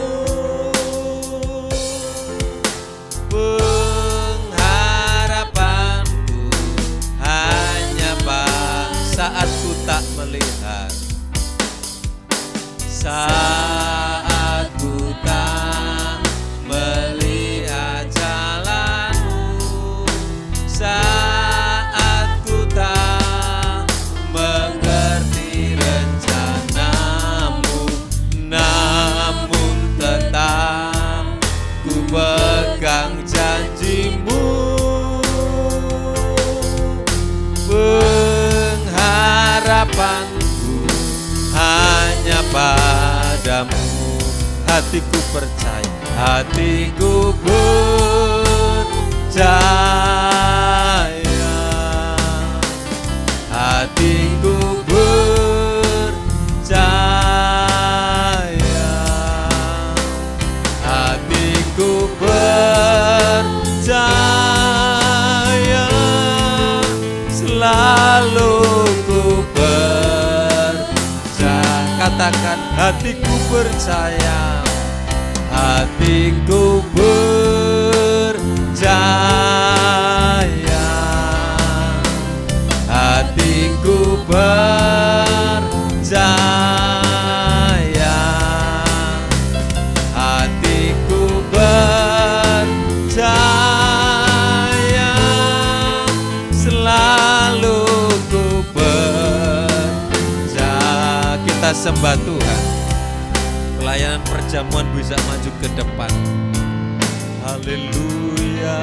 Pengharapanku hanya saat ku tak melihat, saat ku tak melihat jalanmu, saat ku tak mengerti rencanamu, namun tetap ku pegang janjimu. Pengharapanku hanya padamu. Hatiku percaya, hatiku percaya, hatiku percaya, hatiku percaya, selalu ku percaya. Katakan, hatiku percaya, hatiku percaya, hatiku percaya, hatiku percaya, selalu ku percaya. Kita sembah Tuhan. Pelayanan perjamuan bisa maju ke depan. Haleluya.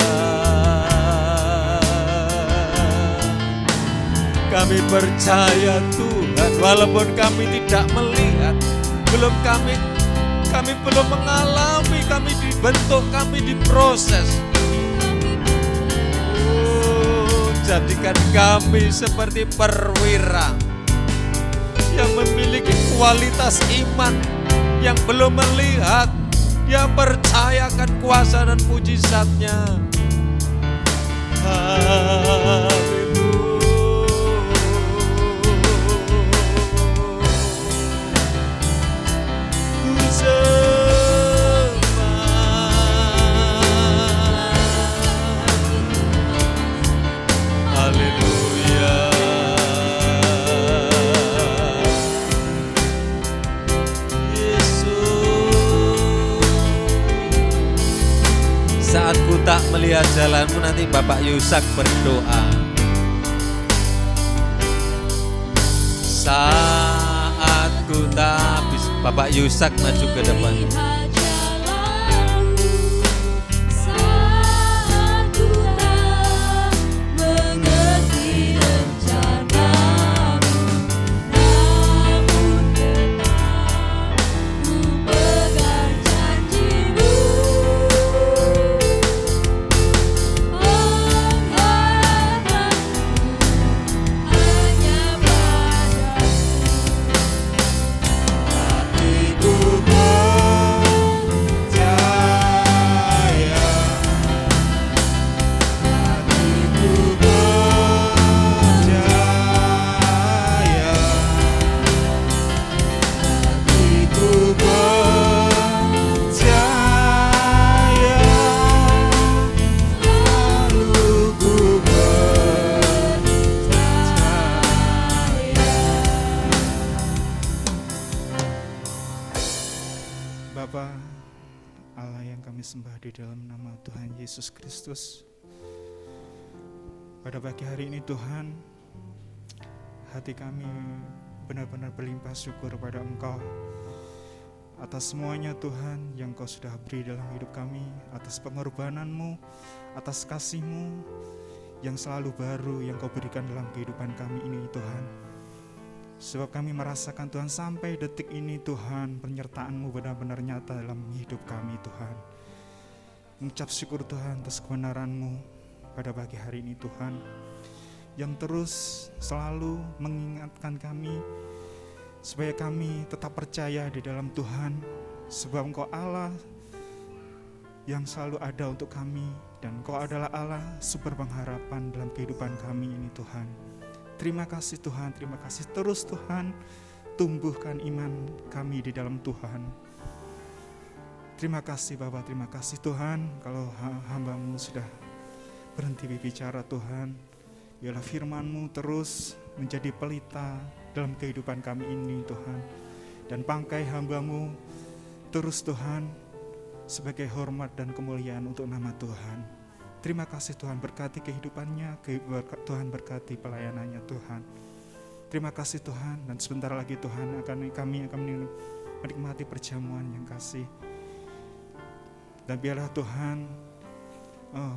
Kami percaya Tuhan, walaupun kami tidak melihat, kami belum mengalami, kami dibentuk, kami diproses. Jadikan kami seperti perwira yang memiliki kualitas iman, yang belum melihat, yang percayakan kuasa dan mujizatnya. Haleluya. tak melihat jalanmu, nanti Bapak Yusak berdoa. Saat ku tak bisa, Bapak Yusak maju ke depan. Bapa Allah yang kami sembah di dalam nama Tuhan Yesus Kristus, pada pagi hari ini Tuhan, hati kami benar-benar berlimpah syukur pada Engkau atas semuanya Tuhan yang Kau sudah beri dalam hidup kami, atas pengorbanan-Mu, atas kasih-Mu yang selalu baru yang Kau berikan dalam kehidupan kami ini Tuhan. Sebab kami merasakan Tuhan sampai detik ini Tuhan, penyertaan-Mu benar-benar nyata dalam hidup kami Tuhan. Mengucap syukur Tuhan atas kebenaran-Mu pada pagi hari ini Tuhan, yang terus selalu mengingatkan kami supaya kami tetap percaya di dalam Tuhan, sebab Engkau Allah yang selalu ada untuk kami, dan Engkau adalah Allah sumber pengharapan dalam kehidupan kami ini Tuhan. Terima kasih Tuhan, terima kasih terus Tuhan, tumbuhkan iman kami di dalam Tuhan. Terima kasih Bapak, terima kasih Tuhan, kalau hamba-Mu sudah berhenti berbicara Tuhan, biarlah firman-Mu terus menjadi pelita dalam kehidupan kami ini Tuhan. Dan pangkai hamba-Mu terus Tuhan, sebagai hormat dan kemuliaan untuk nama Tuhan. Terima kasih Tuhan, berkati kehidupannya, Tuhan berkati pelayanannya Tuhan. Terima kasih Tuhan, dan sebentar lagi Tuhan kami akan menikmati perjamuan yang kasih. Dan biarlah Tuhan,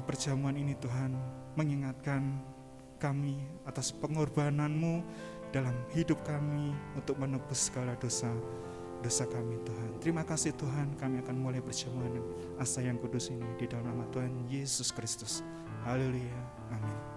perjamuan ini Tuhan mengingatkan kami atas pengorbanan-Mu dalam hidup kami untuk menebus segala dosa kami Tuhan. Terima kasih Tuhan, kami akan mulai perjamuan asa yang kudus ini di dalam nama Tuhan Yesus Kristus. Haleluya, amin.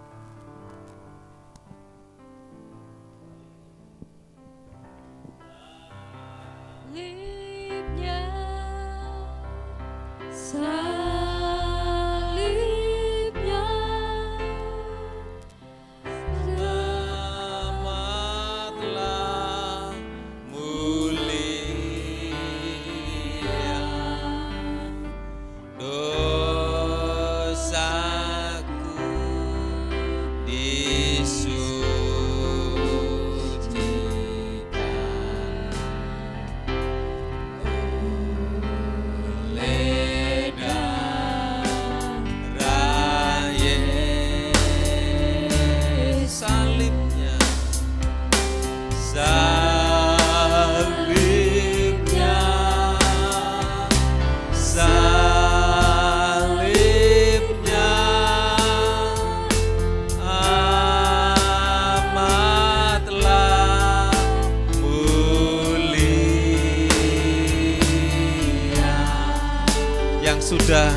Sudah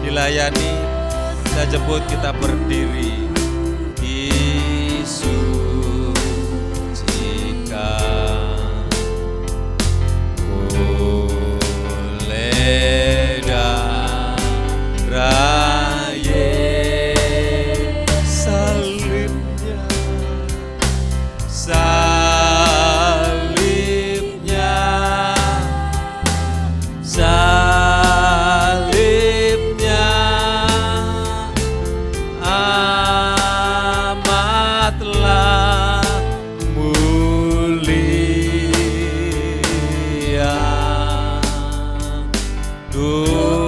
dilayani, saya jemput kita berdiri. Disucikan oleh darah Yesus, salibnya, amatlah mulia, dosa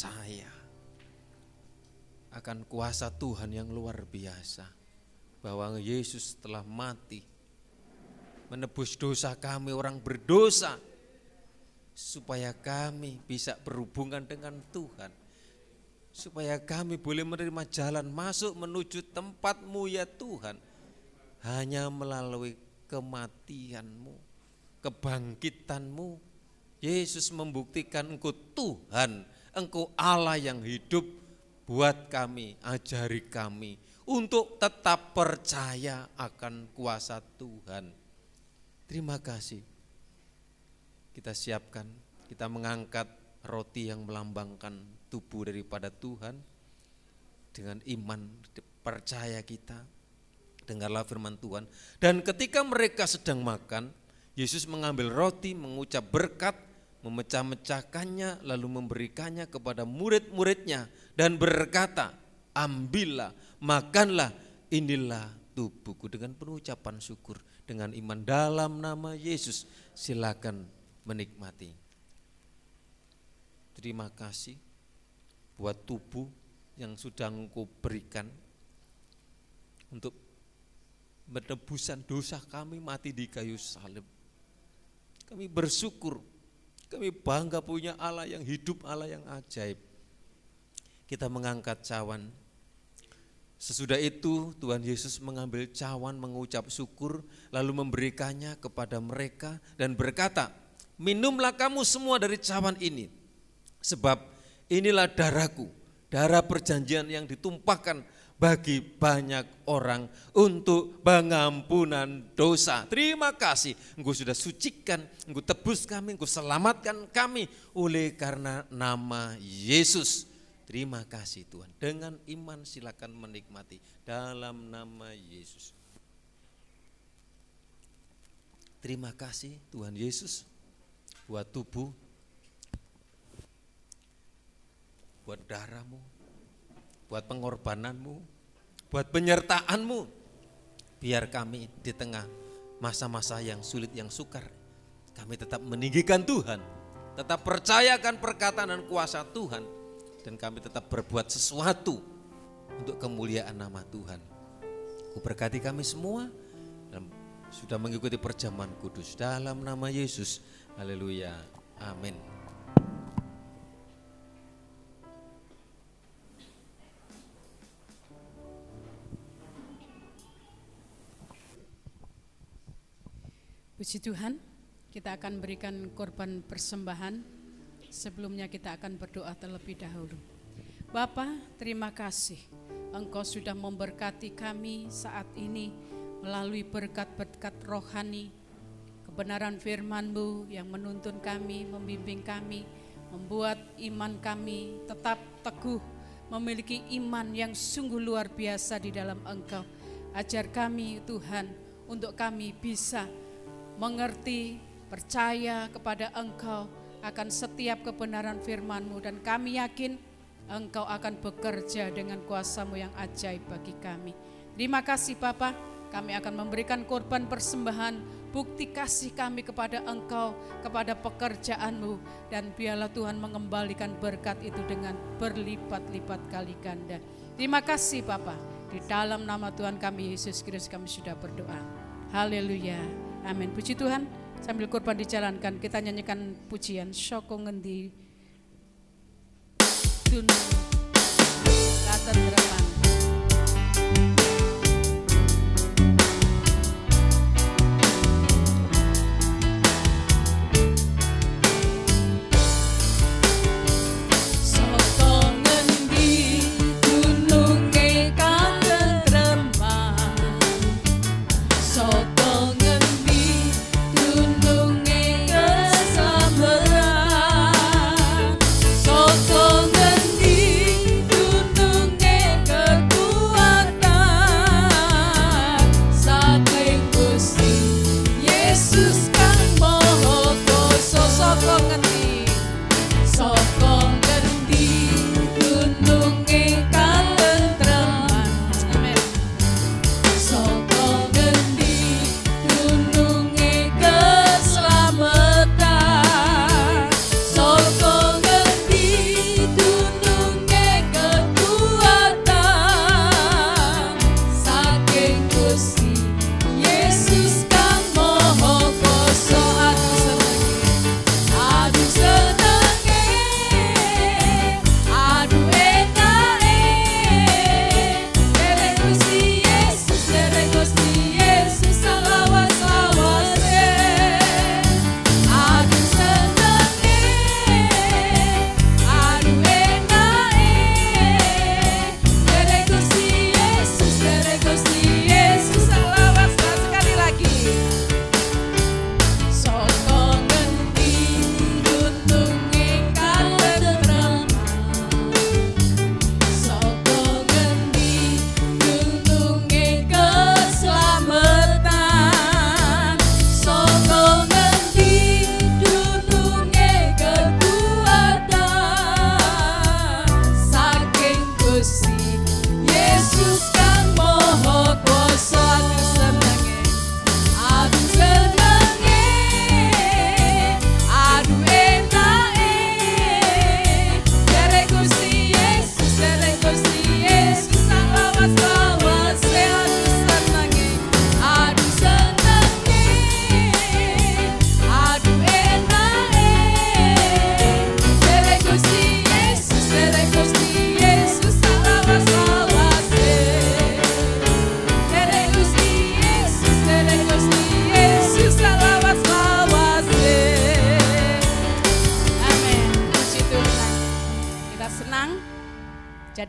percaya akan kuasa Tuhan yang luar biasa, bahwa Yesus telah mati menebus dosa kami orang berdosa, supaya kami bisa berhubungan dengan Tuhan, supaya kami boleh menerima jalan masuk menuju tempat-Mu ya Tuhan, hanya melalui kematian-Mu, kebangkitan-Mu. Yesus membuktikan Engkau Tuhan, Engkau Allah yang hidup. Buat kami, ajari kami untuk tetap percaya akan kuasa Tuhan. Terima kasih. Kita siapkan, kita mengangkat roti yang melambangkan tubuh daripada Tuhan. Dengan iman, percaya kita, dengarlah firman Tuhan. Dan ketika mereka sedang makan, Yesus mengambil roti, mengucap berkat, memecah-mecahkannya, lalu memberikannya kepada murid-muridnya dan berkata, ambillah, makanlah, inilah tubuhku. Dengan penuh ucapan syukur, dengan iman dalam nama Yesus, silakan menikmati. Terima kasih buat tubuh yang sudah Engkau berikan untuk penebusan dosa kami mati di kayu salib. Kami bersyukur, kami bangga punya Allah yang hidup, Allah yang ajaib. Kita mengangkat cawan. Sesudah itu Tuhan Yesus mengambil cawan, mengucap syukur, lalu memberikannya kepada mereka dan berkata, minumlah kamu semua dari cawan ini, sebab inilah darahku, darah perjanjian yang ditumpahkan bagi banyak orang untuk pengampunan dosa. Terima kasih, Engkau sudah sucikan, Engkau tebus kami, Engkau selamatkan kami oleh karena nama Yesus. Terima kasih Tuhan. Dengan iman silakan menikmati dalam nama Yesus. Terima kasih Tuhan Yesus buat tubuh, buat darah-Mu, buat pengorbananmu, buat penyertaanmu, biar kami di tengah masa-masa yang sulit, yang sukar, kami tetap meninggikan Tuhan, tetap percayakan perkataan dan kuasa Tuhan, dan kami tetap berbuat sesuatu untuk kemuliaan nama Tuhan. Ku berkati kami semua dan sudah mengikuti perjamuan kudus dalam nama Yesus. Haleluya. Amin. Puji Tuhan, kita akan berikan korban persembahan. Sebelumnya kita akan berdoa terlebih dahulu. Bapa, terima kasih Engkau sudah memberkati kami saat ini melalui berkat-berkat rohani, kebenaran firman-Mu yang menuntun kami, membimbing kami, membuat iman kami tetap teguh, memiliki iman yang sungguh luar biasa di dalam Engkau. Ajar kami Tuhan untuk kami bisa mengerti, percaya kepada Engkau akan setiap kebenaran firman-Mu, dan kami yakin Engkau akan bekerja dengan kuasa-Mu yang ajaib bagi kami. Terima kasih Bapa, kami akan memberikan korban persembahan, bukti kasih kami kepada Engkau, kepada pekerjaan-Mu, dan biarlah Tuhan mengembalikan berkat itu dengan berlipat-lipat kali ganda. Terima kasih Bapa, di dalam nama Tuhan kami Yesus Kristus kami sudah berdoa. Haleluya. Amin. Puji Tuhan, sambil korban dijalankan kita nyanyikan pujian Syoko Ngendi Dunu Latar Harapan. Soko ngendi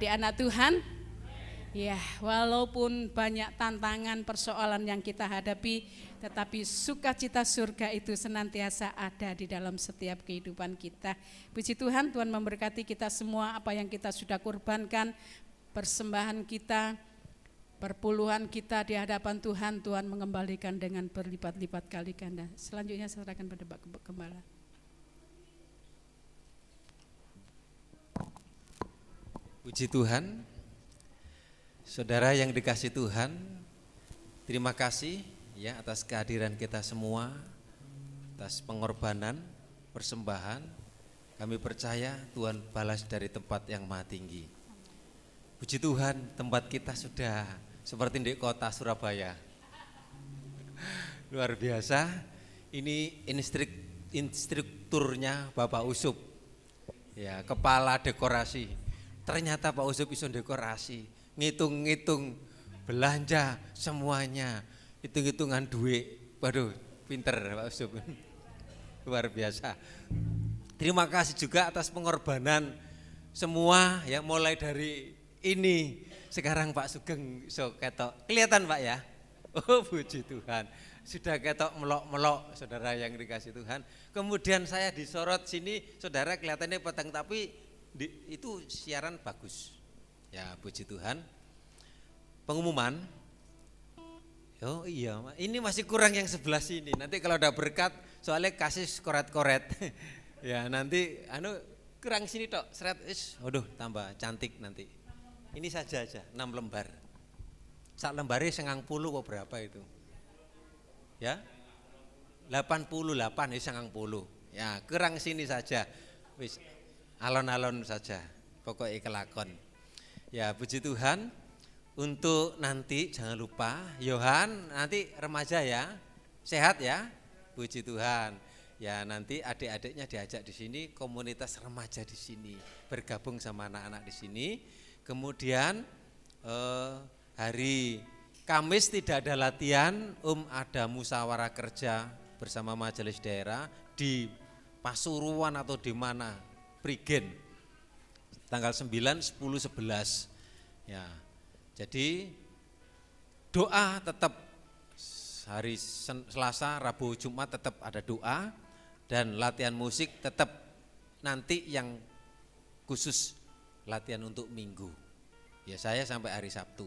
anak Tuhan? Ya, walaupun banyak tantangan persoalan yang kita hadapi, tetapi sukacita surga itu senantiasa ada di dalam setiap kehidupan kita. Puji Tuhan, Tuhan memberkati kita semua. Apa yang kita sudah korbankan, persembahan kita, perpuluhan kita di hadapan Tuhan, Tuhan mengembalikan dengan berlipat-lipat kali ganda. Selanjutnya serahkan pada Pak Gembala. Puji Tuhan, saudara yang dikasih Tuhan, terima kasih ya atas kehadiran kita semua, atas pengorbanan, persembahan. Kami percaya Tuhan balas dari tempat yang maha tinggi. Puji Tuhan, tempat kita sudah seperti di kota Surabaya. Luar biasa. Ini instrukturnya Bapak Usup, ya, kepala dekorasi. Ternyata Pak Usup bisa dekorasi, ngitung-ngitung belanja semuanya, hitung-hitungan duit. Waduh, pinter Pak Usup. Luar biasa. Terima kasih juga atas pengorbanan semua ya, mulai dari ini. Sekarang Pak Sugeng so ketok. Kelihatan Pak ya? Oh, puji Tuhan. Sudah ketok melok-melok, saudara yang dikasih Tuhan. Kemudian saya disorot sini, saudara kelihatannya petang, tapi itu siaran bagus. Ya, puji Tuhan. Pengumuman. Oh iya, ini masih kurang yang sebelah sini. Nanti kalau ada berkat, soalnya kasih koret-koret. Ya, nanti kurang sini tok, seret, waduh tambah cantik nanti. Ini saja 6 lembar. Sak lembarnya 90 kok berapa itu? Ya? 88 ya 90. Ya, kurang sini saja. Wis alon-alon saja. Pokoknya kelakon. Ya, puji Tuhan. Untuk nanti jangan lupa Yohan nanti remaja ya. Sehat ya? Puji Tuhan. Ya, nanti adik-adiknya diajak di sini, komunitas remaja di sini, bergabung sama anak-anak di sini. Kemudian hari Kamis tidak ada latihan, ada musyawarah kerja bersama majelis daerah di Pasuruan atau di mana, Prigen, tanggal 9, 10, 11. Ya, jadi doa tetap hari Selasa, Rabu, Jumat tetap ada doa, dan latihan musik tetap nanti yang khusus latihan untuk minggu. Ya, saya sampai hari Sabtu.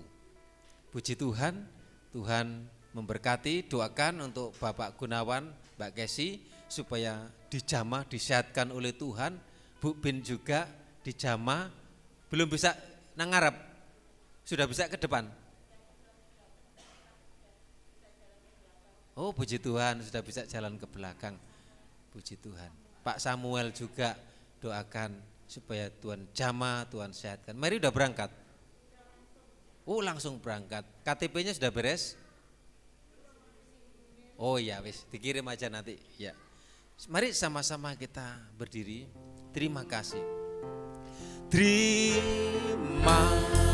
Puji Tuhan, Tuhan memberkati. Doakan untuk Bapak Gunawan, Mbak Kesi supaya dijamah, disehatkan oleh Tuhan. Bu Bin juga dijamah. Belum bisa nang ngarep, sudah bisa ke depan. Oh, puji Tuhan, sudah bisa jalan ke belakang. Puji Tuhan. Pak Samuel juga doakan supaya Tuhan jamah, Tuhan sehatkan. Mary udah berangkat? Oh, langsung berangkat. KTP-nya sudah beres? Oh iya, wis dikirim aja nanti. Ya. Mari sama-sama kita berdiri. Terima kasih. Terima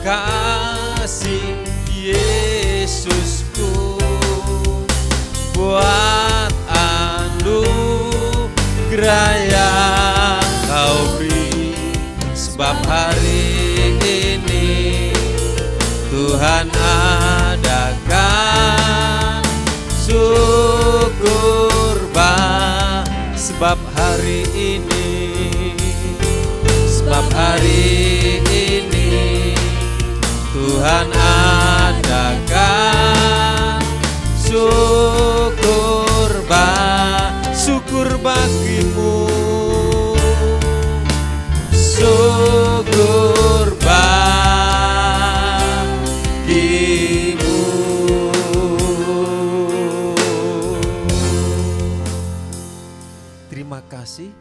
kasih Yesusku buat anugerah yang Kau beri, sebab hari ini Tuhan adakan syukur sebab hari ini Tuhan adakan syukur bagimu, syukur bagimu. Terima kasih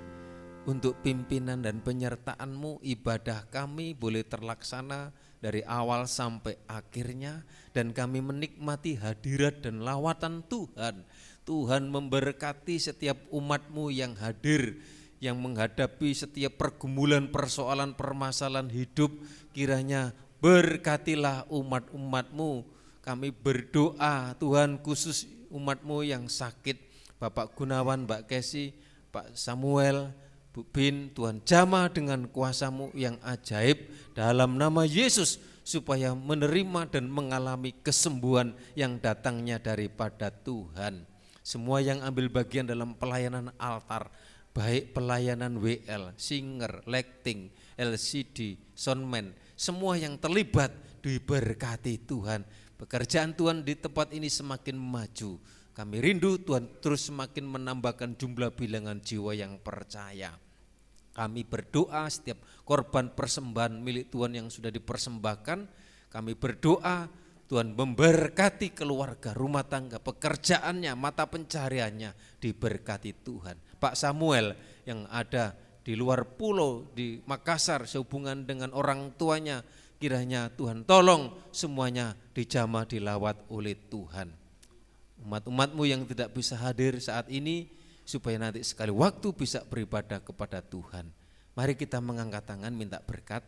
untuk pimpinan dan penyertaan-Mu. Ibadah kami boleh terlaksana dari awal sampai akhirnya, dan kami menikmati hadirat dan lawatan Tuhan. Tuhan memberkati setiap umat-Mu yang hadir, yang menghadapi setiap pergumulan, persoalan, permasalahan hidup. Kiranya berkatilah umat-umat-Mu. Kami berdoa Tuhan, khusus umat-Mu yang sakit, Bapak Gunawan, Mbak Kesi, Pak Samuel, Bu Bin, Tuhan jamah dengan kuasa-Mu yang ajaib dalam nama Yesus, supaya menerima dan mengalami kesembuhan yang datangnya daripada Tuhan. Semua yang ambil bagian dalam pelayanan altar, baik pelayanan WL, singer, lighting, LCD, soundman, semua yang terlibat diberkati Tuhan. Pekerjaan Tuhan di tempat ini semakin maju. Kami rindu Tuhan terus semakin menambahkan jumlah bilangan jiwa yang percaya. Kami berdoa setiap korban persembahan milik Tuhan yang sudah dipersembahkan, kami berdoa Tuhan memberkati keluarga, rumah tangga, pekerjaannya, mata pencariannya diberkati Tuhan. Pak Samuel yang ada di luar pulau di Makassar sehubungan dengan orang tuanya, kiranya Tuhan tolong semuanya dijamah dilawat oleh Tuhan. Umat-umat-Mu yang tidak bisa hadir saat ini, supaya nanti sekali waktu bisa beribadah kepada Tuhan. Mari kita mengangkat tangan minta berkat.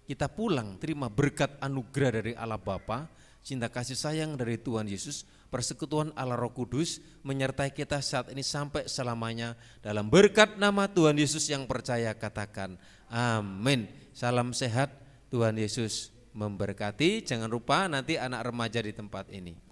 Kita pulang terima berkat anugerah dari Allah Bapa, cinta kasih sayang dari Tuhan Yesus, persekutuan Allah Roh Kudus menyertai kita saat ini sampai selamanya. Dalam berkat nama Tuhan Yesus yang percaya katakan amin. Salam sehat, Tuhan Yesus memberkati. Jangan lupa nanti anak remaja di tempat ini.